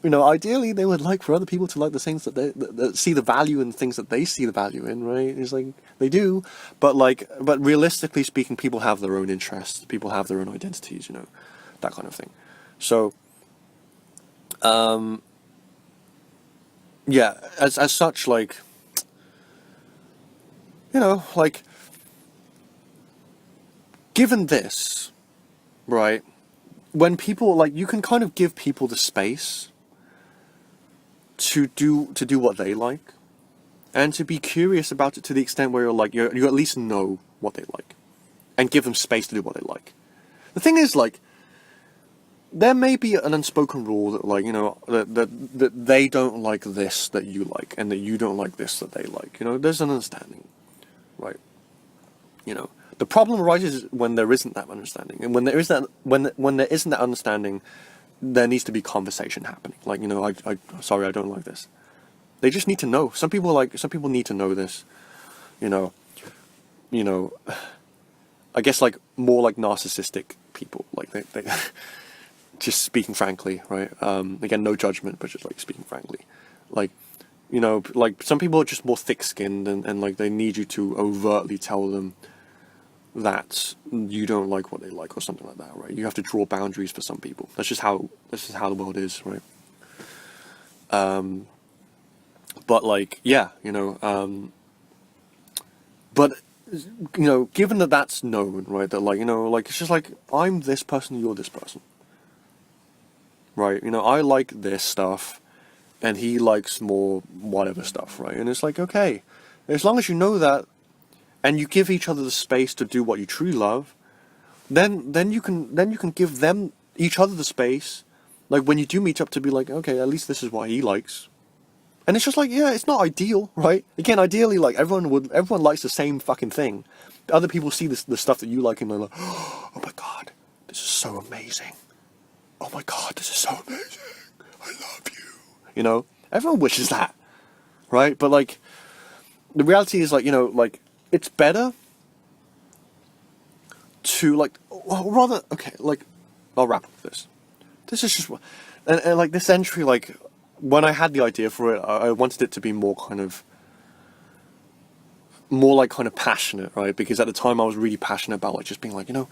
you know, ideally they would like for other people to like the things that that see the value in things that they see the value in, right? It's like they do, but realistically speaking, people have their own interests, people have their own identities, you know, that kind of thing. So yeah, as such, like, you know, like, given this, right, when people, like, you can kind of give people the space to do what they like, and to be curious about it to the extent where you're like, you at least know what they like, and give them space to do what they like. The thing is, like, there may be an unspoken rule that, like, you know, that they don't like this that you like, and that you don't like this that they like. You know, there's an understanding, right? You know, the problem arises when there isn't that understanding, and when there is that, when there isn't that understanding, there needs to be conversation happening. Like, you know, sorry, I don't like this. They just need to know. Some people need to know this. You know, I guess like more like narcissistic people, like they just speaking frankly, right? Again, no judgment, but just like speaking frankly, like, you know, like some people are just more thick-skinned, and like they need you to overtly tell them that you don't like what they like or something like that, right? You have to draw boundaries for some people. That's just how the world is, right? But like, yeah, you know, but you know, given that that's known, right? That like, you know, like it's just like I'm this person, you're this person. Right, you know, I like this stuff, and he likes more whatever stuff, right? And it's like, okay, as long as you know that, and you give each other the space to do what you truly love, then you can give them each other the space, like when you do meet up, to be like, okay, at least this is what he likes, And it's just like, yeah, it's not ideal, right? Again, ideally, like everyone likes the same fucking thing. Other people see the stuff that you like and they're like, oh my god, this is so amazing. Oh my god, this is so amazing. I love you. You know, everyone wishes that, right? But like, the reality is like, you know, like it's better to like, well, rather, okay, like, I'll wrap up this. This is just, and like this entry, like, when I had the idea for it, I wanted it to be more like kind of passionate, right? Because at the time I was really passionate about like just being like, you know,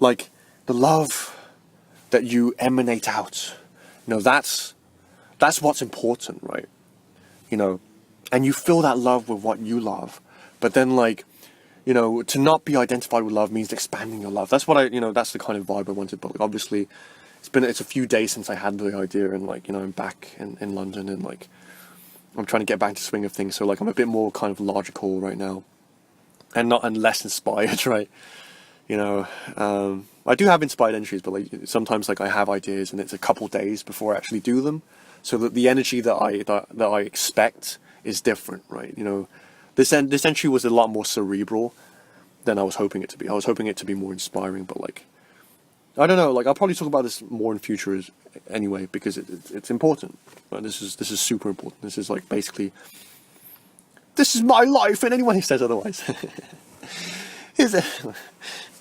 like the love that you emanate out, you know, that's what's important, right? You know, and you feel that love with what you love, but then like, you know, to not be identified with love means expanding your love. That's what you know, that's the kind of vibe I wanted. But like, obviously, it's a few days since I had the idea, and like, you know, I'm back in London, and like, I'm trying to get back to swing of things. So like, I'm a bit more kind of logical right now, and less inspired, right? You know, I do have inspired entries, but like sometimes like I have ideas, and it's a couple days before I actually do them, so that the energy that I expect is different, right? You know, this entry was a lot more cerebral than I was hoping it to be. I was hoping it to be more inspiring, but like, I don't know. Like, I'll probably talk about this more in future anyway, because it's important. Right? This is super important. This is like basically, this is my life, and anyone who says otherwise is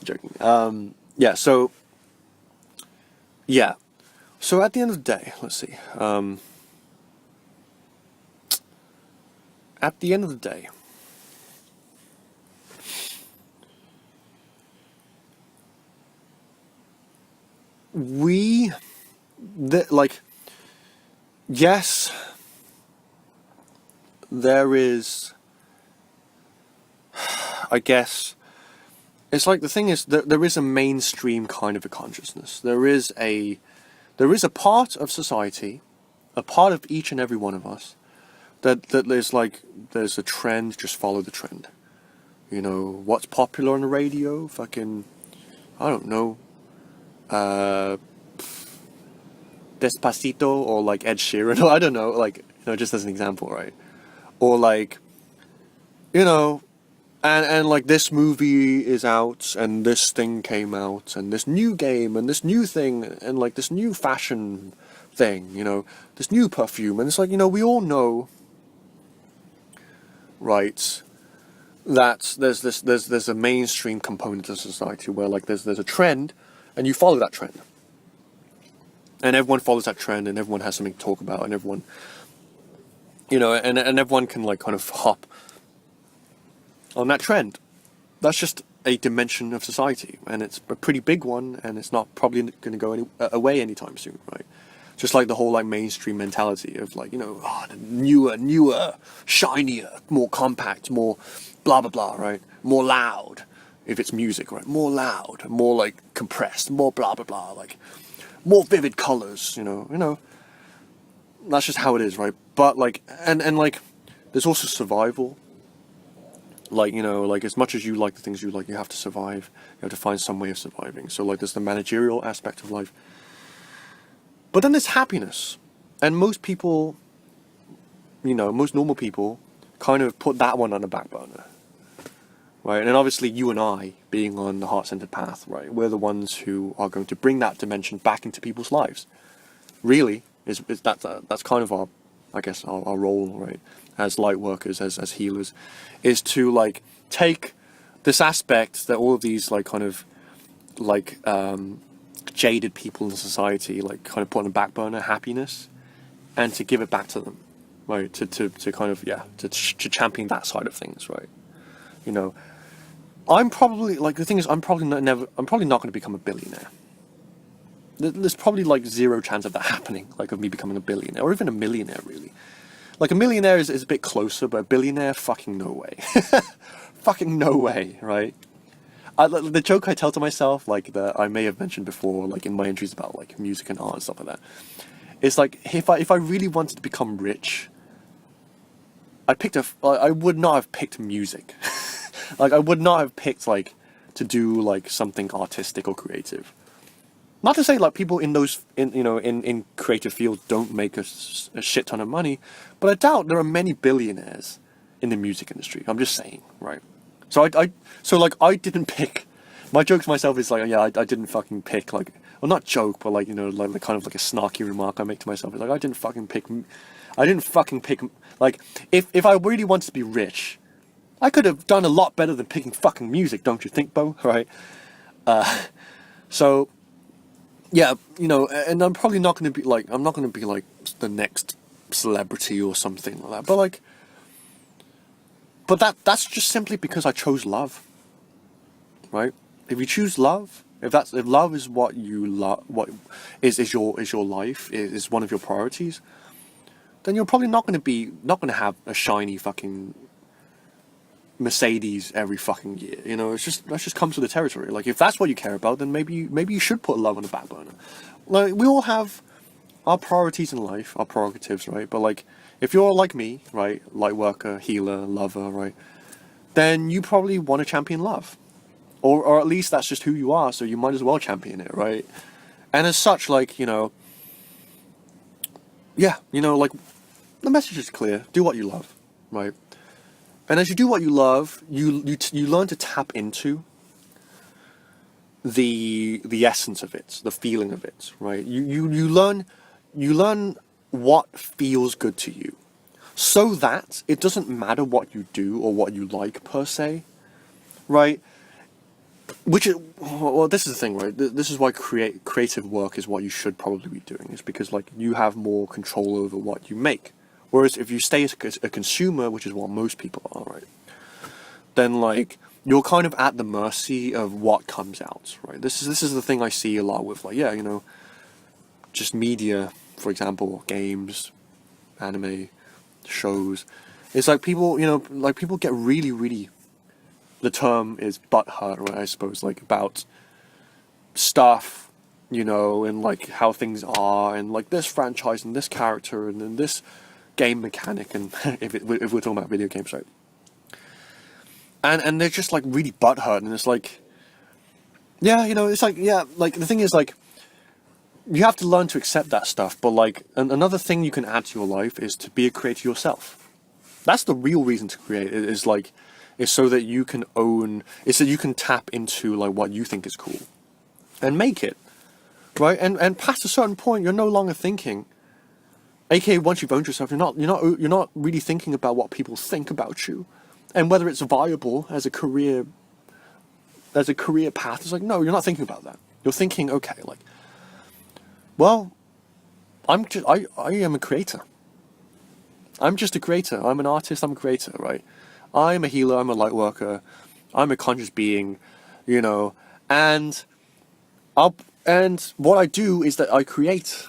joking. Yeah. So yeah. So at the end of the day, let's see. At the end of the day, like, yes, there is, I guess, it's like the thing is that there is a mainstream kind of a consciousness. There is a part of society, a part of each and every one of us, that there's a trend, just follow the trend. You know, what's popular on the radio? Fucking, I don't know, Despacito or like Ed Sheeran, or I don't know, like, you know, just as an example, right? Or like, you know, and like this movie is out, and this thing came out, and this new game, and this new thing, and like this new fashion thing, you know, this new perfume, and it's like, you know, we all know, right, that there's a mainstream component of society where like there's a trend, and you follow that trend. And everyone follows that trend, and everyone has something to talk about, and everyone, you know, and everyone can like kind of hop on that trend. That's just a dimension of society, and it's a pretty big one, and it's not probably going to go away anytime soon, right? Just like the whole like mainstream mentality of like, you know, the newer, shinier, more compact, more blah blah blah, right? More loud, if it's music, right? More loud, more like compressed, more blah blah blah, like more vivid colors, you know, that's just how it is, right? But like, and like, there's also survival. Like, you know, like as much as you like the things you like, you have to survive. You have to find some way of surviving. So like, there's the managerial aspect of life. But then there's happiness. And most people, you know, most normal people kind of put that one on the back burner. Right? And obviously you and I, being on the heart-centered path, right, we're the ones who are going to bring that dimension back into people's lives. Really, that's kind of our, I guess, our role, right, as light workers, as healers, is to like take this aspect that all of these like kind of like jaded people in society like kind of put on the back burner, happiness, and to give it back to them, right, to kind of, yeah, to champion that side of things, right. You know, I'm probably, like, the thing is, I'm probably not going to become a billionaire. There's probably like zero chance of that happening, like of me becoming a billionaire, or even a millionaire, really. Like, a millionaire is a bit closer, but a billionaire, fucking no way. Fucking no way, right? The joke I tell to myself, like, that I may have mentioned before, like, in my entries about, like, music and art and stuff like that, it's like, if I really wanted to become rich, I would not have picked music. Like, I would not have picked, like, to do, like, something artistic or creative. Not to say like people in those in creative fields don't make a shit ton of money, but I doubt there are many billionaires in the music industry. I'm just saying, right? So like I didn't pick. My joke to myself is like, yeah, I didn't fucking pick, like, well, not joke, but like, like kind of like a snarky remark I make to myself is like, I didn't fucking pick, like, if I really wanted to be rich, I could have done a lot better than picking fucking music, don't you think, Bo? Right? So, yeah, and I'm probably not going to be like, I'm not going to be like the next celebrity or something like that, but like, that's just simply because I chose love, right? If you choose love, if love is what you love, what is your life, is one of your priorities, then you're probably not going to have a shiny fucking Mercedes every fucking year. That just comes with the territory. Like, if that's what you care about, then maybe you should put love on the back burner. Like, we all have our priorities in life, our prerogatives, right? But like, if you're like me, right, light worker, healer, lover, right, then you probably want to champion love. Or at least that's just who you are, so you might as well champion it, right? And as such, like, like, the message is clear. Do what you love, right? And as you do what you love, you learn to tap into the essence of it, the feeling of it, right? You learn what feels good to you, so that it doesn't matter what you do or what you like per se, right? Which is, well, this is the thing, right? This is why creative work is what you should probably be doing, is because, like, you have more control over what you make. Whereas if you stay as a consumer, which is what most people are, right, then, like, you're kind of at the mercy of what comes out, right? This is the thing I see a lot with, like, just media, for example, games, anime, shows. It's like people, people get really, really, the term is butthurt, right, I suppose, like, about stuff, and like how things are, and like this franchise and this character and then this game mechanic, and if we're talking about video games, right? And they're just like really butthurt, and it's like, it's like, like the thing is, like, you have to learn to accept that stuff, but like another thing you can add to your life is to be a creator yourself. That's the real reason to create. Is so that you can so you can tap into like what you think is cool, and make it, right? And past a certain point, you're no longer thinking. AKA, once you've owned yourself, you're not really thinking about what people think about you, and whether it's viable as a career path. It's like, no, you're not thinking about that. You're thinking, okay, like, well, I am a creator. I'm just a creator. I'm an artist. I'm a creator, right? I'm a healer. I'm a light worker. I'm a conscious being, and what I do is that I create.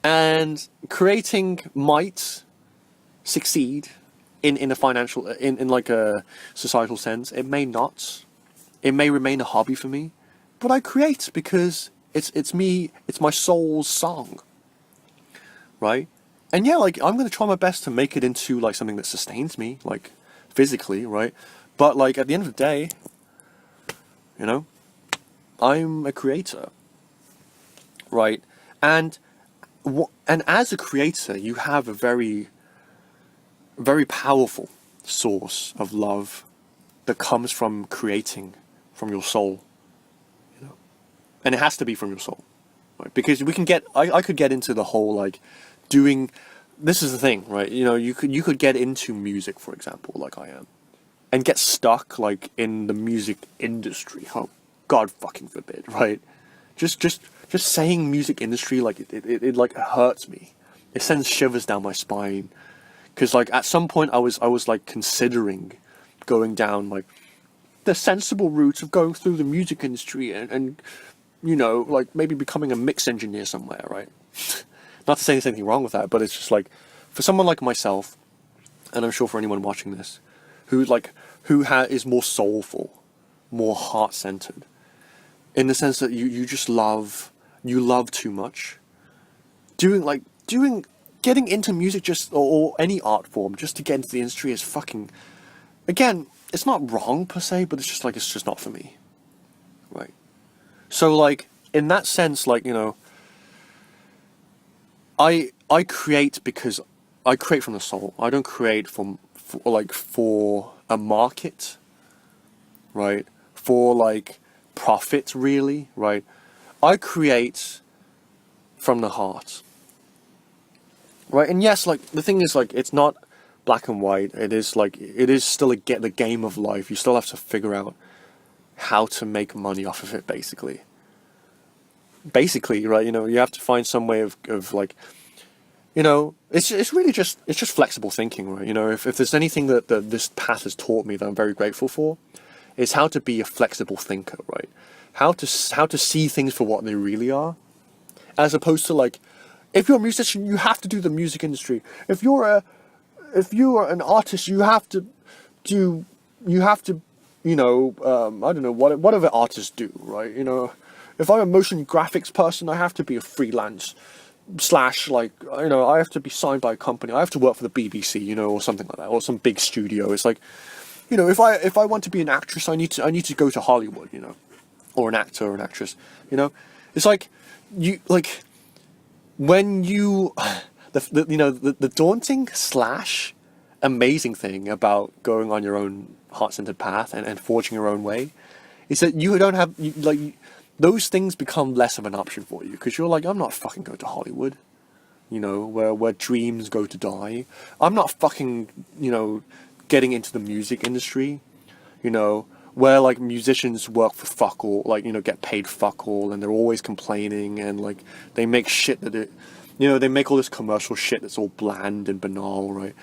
And creating might succeed in a financial, in like a societal sense. It may not. It may remain a hobby for me, but I create because it's me. It's my soul's song, right? And like, I'm gonna try my best to make it into like something that sustains me, like physically, right? But like, at the end of the day, I'm a creator, right? And as a creator, you have a very, very powerful source of love that comes from creating from your soul, and it has to be from your soul, right? Because we can I could get into the whole, like, doing. This is the thing, right? You could get into music, for example, like I am, and get stuck like in the music industry. Oh, God fucking forbid, right? Just saying music industry, like, it like hurts me. It sends shivers down my spine, because like at some point I was like considering going down like the sensible route of going through the music industry and like maybe becoming a mix engineer somewhere, right? Not to say there's anything wrong with that, but it's just like, for someone like myself, and I'm sure for anyone watching this, who is more soulful, more heart-centered, in the sense that you just love too much. Getting into music or any art form just to get into the industry is fucking, again, it's not wrong per se, but it's just not for me, right? So like in that sense, like, you know, I create because I create from the soul. I don't create for a market, right? For like profit, really, right? I create from the heart, right? And yes, like the thing is, like, it's not black and white. It is like, it is still the game of life. You still have to figure out how to make money off of it, basically, right? You know, you have to find some way of like, you know, it's really just, it's just flexible thinking, right? You know, if there's anything that this path has taught me that I'm very grateful for, it's how to be a flexible thinker, right? How to see things for what they really are, as opposed to like, if you're a musician, you have to do the music industry. If you're an artist, you have to do, you know, I don't know, whatever artists do, right? You know, if I'm a motion graphics person, I have to be a freelance slash, like, you know, I have to be signed by a company. I have to work for the BBC, you know, or something like that, or some big studio. It's like, you know, if I want to be an actress, I need to go to Hollywood, you know, or an actor or an actress, you know. It's like, you like, when you you know, the daunting slash amazing thing about going on your own heart-centered path and forging your own way is that you don't have, those things become less of an option for you, because you're like, I'm not fucking going to Hollywood, you know, where dreams go to die. I'm not fucking, you know, getting into the music industry, you know, where like musicians work for fuck all, like, you know, get paid fuck all, and they're always complaining, and like they make shit that it, you know, they make all this commercial shit that's all bland and banal, right?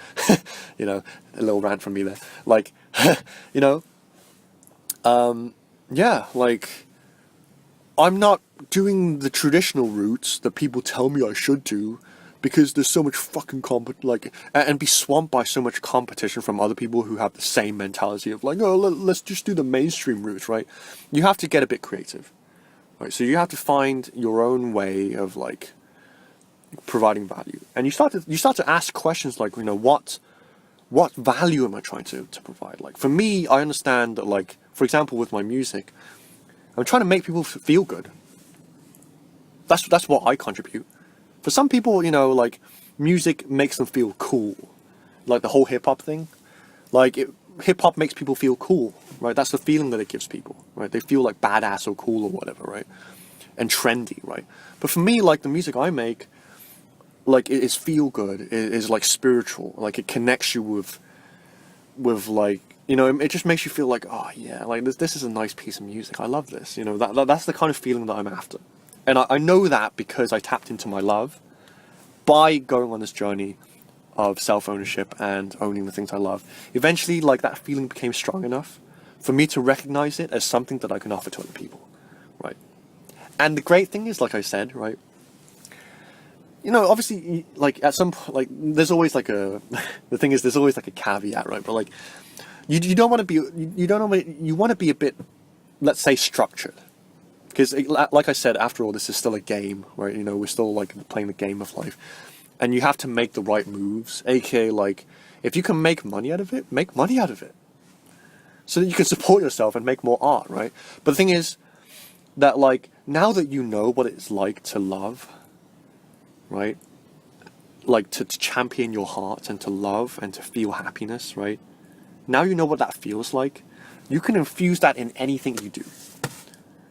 You know, a little rant from me there. Like, you know, yeah, like, I'm not doing the traditional routes that people tell me I should do, because there's so much fucking and be swamped by so much competition from other people who have the same mentality of like, oh, let's just do the mainstream route, right? You have to get a bit creative, right? So you have to find your own way of like providing value, and you start to ask questions like, you know, what value am I trying to provide? Like, for me, I understand that, like, for example, with my music, I'm trying to make people feel good. That's what I contribute. For some people, you know, like, music makes them feel cool. Like the whole hip-hop thing. Like, hip-hop makes people feel cool, right? That's the feeling that it gives people, right? They feel like badass or cool or whatever, right? And trendy, right? But for me, like, the music I make, like, it is feel good. It is like spiritual. Like, it connects you with like, you know, it just makes you feel like, oh yeah, like this is a nice piece of music. I love this. You know, that's the kind of feeling that I'm after. And I know that because I tapped into my love by going on this journey of self-ownership and owning the things I love. Eventually, like, that feeling became strong enough for me to recognize it as something that I can offer to other people, right? And the great thing is, like I said, right, you know, obviously, like, at some point, like, there's always like the thing is, there's always like a caveat, right? But like, you don't want to be, you want to be a bit, let's say, structured. Because, like I said, after all, this is still a game, right? You know, we're still like playing the game of life, and you have to make the right moves. AKA, like, if you can make money out of it, make money out of it, so that you can support yourself and make more art, right? But the thing is that, like, now that you know what it's like to love, right? Like, to champion your heart and to love and to feel happiness, right? Now you know what that feels like. You can infuse that in anything you do.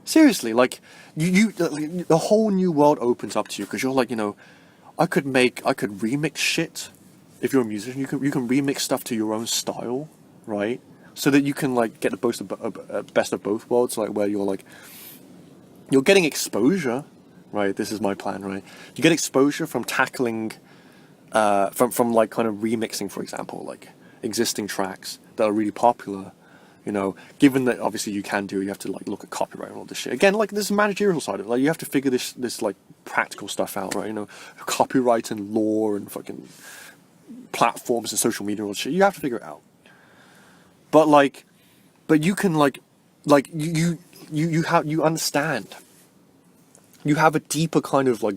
Seriously, like, the whole new world opens up to you, because you're like, you know, I could remix shit. If you're a musician, you can remix stuff to your own style, right? So that you can, like, get the best of both worlds, like, where you're getting exposure, right? This is my plan, right? You get exposure from tackling, from like kind of remixing, for example, like existing tracks that are really popular. You know, given that obviously you have to like look at copyright and all this shit. Again, like, there's a managerial side of it. Like, you have to figure this like practical stuff out, right? You know, copyright and law and fucking platforms and social media and all this shit. You have to figure it out. But you can you understand. You have a deeper kind of like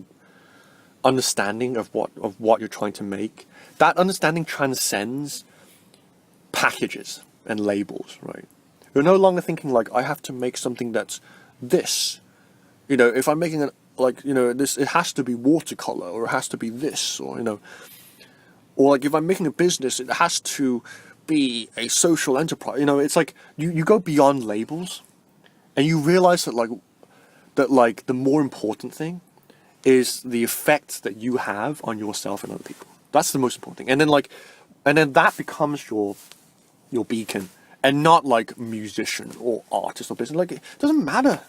understanding of what you're trying to make. That understanding transcends packages and labels, right? You're no longer thinking like, I have to make something that's this, You know, if I'm making this, it has to be watercolor, or it has to be this, or, you know, or like if I'm making a business, it has to be a social enterprise. You know, it's like you go beyond labels, and you realize that the more important thing is the effect that you have on yourself and other people. That's the most important thing. And then that becomes your beacon, and not like musician or artist or business. Like, it doesn't matter.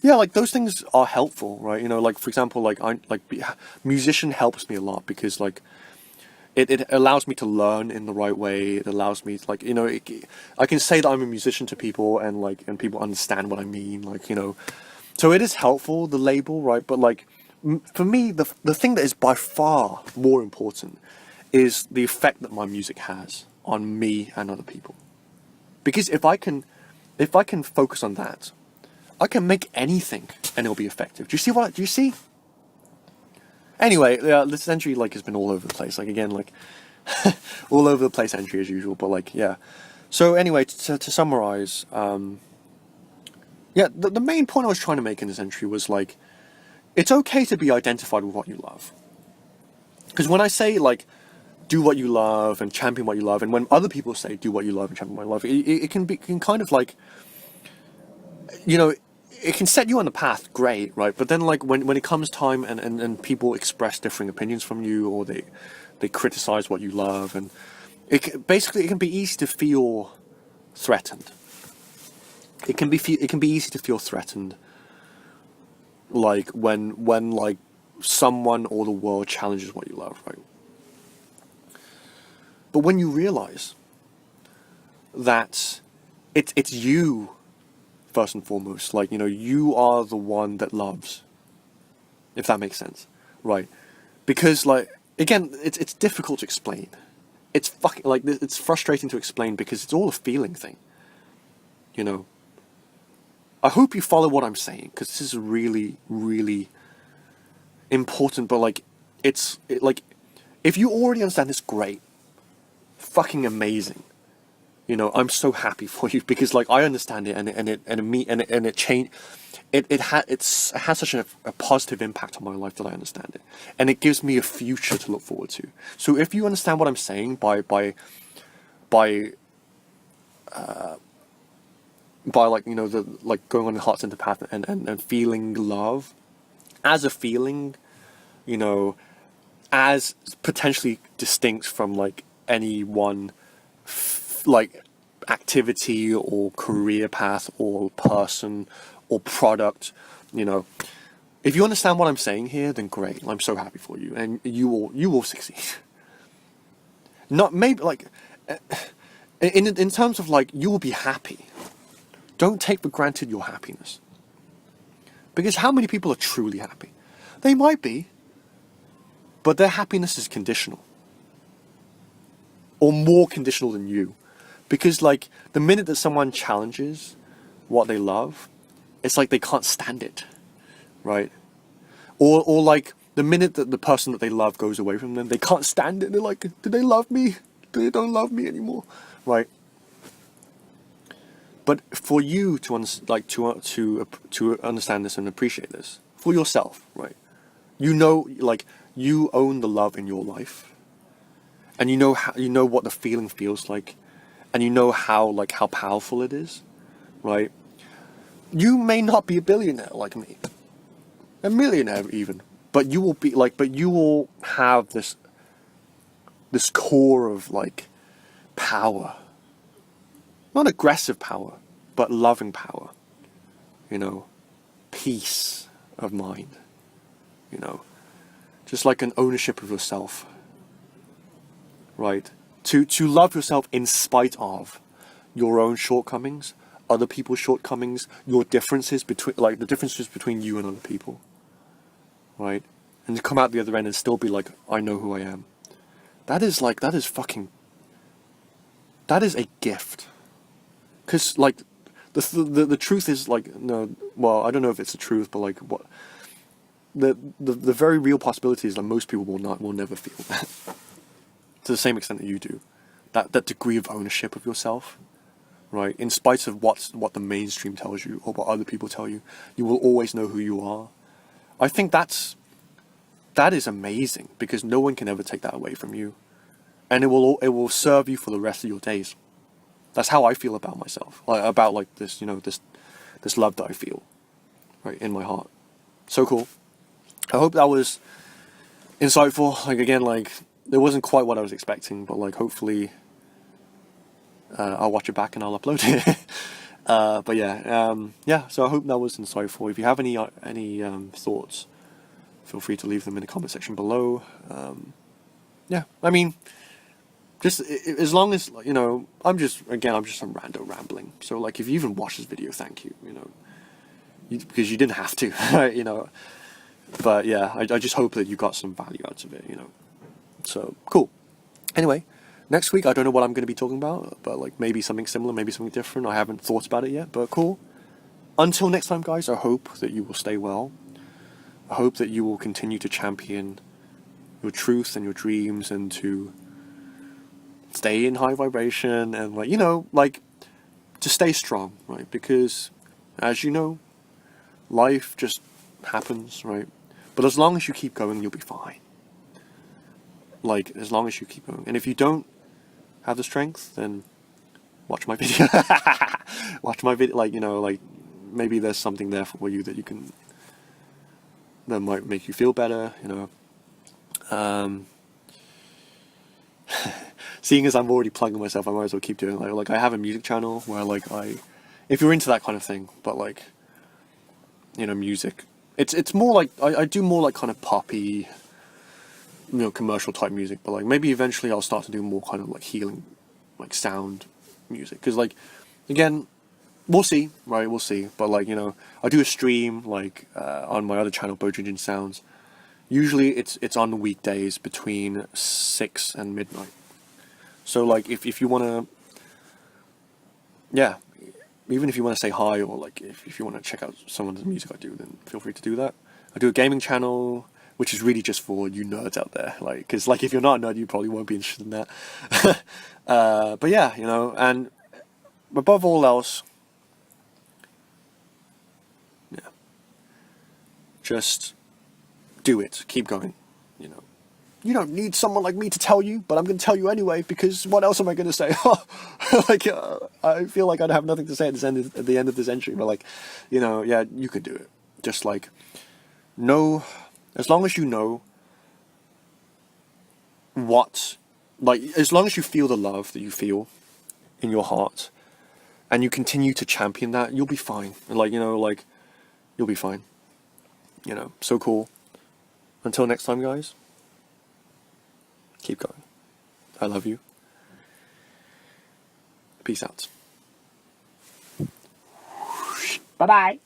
Yeah, like those things are helpful, right? You know, like for example, musician helps me a lot because like it allows me to learn in the right way. It allows me to, like, you know, I can say that I'm a musician to people, and people understand what I mean, like, you know. So it is helpful, the label, right? But like for me, the thing that is by far more important is the effect that my music has on me and other people. Because if I can focus on that, I can make anything and it'll be effective. Do you see? Anyway, this entry like has been all over the place. Like, again, like all over the place entry as usual. But like, yeah. So anyway, to summarize, the main point I was trying to make in this entry was like, it's okay to be identified with what you love. Because when I say like, do what you love and champion what you love, and when other people say do what you love and champion what you love, it can kind of like, you know, it can set you on the path, great, right? But then like when it comes time and people express differing opinions from you, or they criticize what you love, and basically it can be easy to feel threatened. It can be easy to feel threatened, like when like someone or the world challenges what you love, right? But when you realize that it's you first and foremost, like, you know, you are the one that loves, if that makes sense, right? Because like, again, it's difficult to explain. It's fucking like, it's frustrating to explain because it's all a feeling thing, you know. I hope you follow what I'm saying, because this is really, really important. But like, like, if you already understand this, great, fucking amazing. You know, I'm so happy for you, because like I understand it, it has such a positive impact on my life that I understand it, and it gives me a future to look forward to. So if you understand what I'm saying by like, you know, the like going on the heart center path and feeling love as a feeling, you know, as potentially distinct from like any one like activity or career path or person or product, you know, if you understand what I'm saying here, then great. I'm so happy for you, and you will succeed. Not maybe like in terms of like, you will be happy. Don't take for granted your happiness, because how many people are truly happy? They might be, but their happiness is conditional, or more conditional than you. Because like, the minute that someone challenges what they love, it's like they can't stand it, right? Or like, the minute that the person that they love goes away from them, they can't stand it. They're like, do they love me? They don't love me anymore, right? But for you to understand this and appreciate this for yourself, right? You know, like, you own the love in your life, and you know what the feeling feels like, and you know how powerful it is, right? You may not be a billionaire like me, a millionaire even, but you will have this core of like power, not aggressive power, but loving power, you know, peace of mind, you know, just like an ownership of yourself, right? To love yourself in spite of your own shortcomings, other people's shortcomings, your differences the differences between you and other people, right? And to come out the other end and still be like, I know who I am. That is a gift. Because like, the truth is like, no, well, I don't know if it's the truth, but like, what the very real possibility is that most people will never feel that to the same extent that you do. That degree of ownership of yourself, right? In spite of what the mainstream tells you or what other people tell you, you will always know who you are. I think that is amazing, because no one can ever take that away from you, and it will serve you for the rest of your days. That's how I feel about myself, about this, this love that I feel, right, in my heart. So cool. I hope that was insightful. Again, it wasn't quite what I was expecting, but hopefully I'll watch it back and I'll upload it. But yeah. So I hope that was insightful. If you have any thoughts, feel free to leave them in the comment section below. Yeah, I mean, just as long as I'm just some rando rambling. So if you even watch this video, thank you. Because you didn't have to, right? But yeah, I just hope that you got some value out of it. So cool. Anyway, next week I don't know what I'm going to be talking about, but maybe something similar, maybe something different. I haven't thought about it yet, but cool. Until next time, guys, I hope that you will stay well. I hope that you will continue to champion your truth and your dreams, and to stay in high vibration, and to stay strong, right? Because as you know, life just happens, right? But as long as you keep going, you'll be fine. As long as you keep going. And if you don't have the strength, then watch my video. Watch my video, maybe there's something there for you that might make you feel better, Seeing as I'm already plugging myself, I might as well keep doing it. I have a music channel where if you're into that kind of thing, but music, it's more I do more kind of poppy, commercial type music, but maybe eventually I'll start to do more kind of healing, sound music, because again, we'll see, right? We'll see. But I do a stream on my other channel, Bojinjin Sounds. Usually it's on the weekdays between 6 and midnight. So if you wanna, yeah, even if you want to say hi, or if you want to check out some of the music I do, then feel free to do that. I do a gaming channel, which is really just for you nerds out there, because if you're not a nerd, you probably won't be interested in that. But yeah, and above all else, yeah, just do it. Keep going. You don't need someone like me to tell you, but I'm going to tell you anyway, because what else am I going to say? I feel like I'd have nothing to say at the end of this entry, but yeah, you could do it. Just know, as long as you know as long as you feel the love that you feel in your heart, and you continue to champion that, you'll be fine. You'll be fine. So cool. Until next time, guys, keep going. I love you. Peace out. Bye-bye.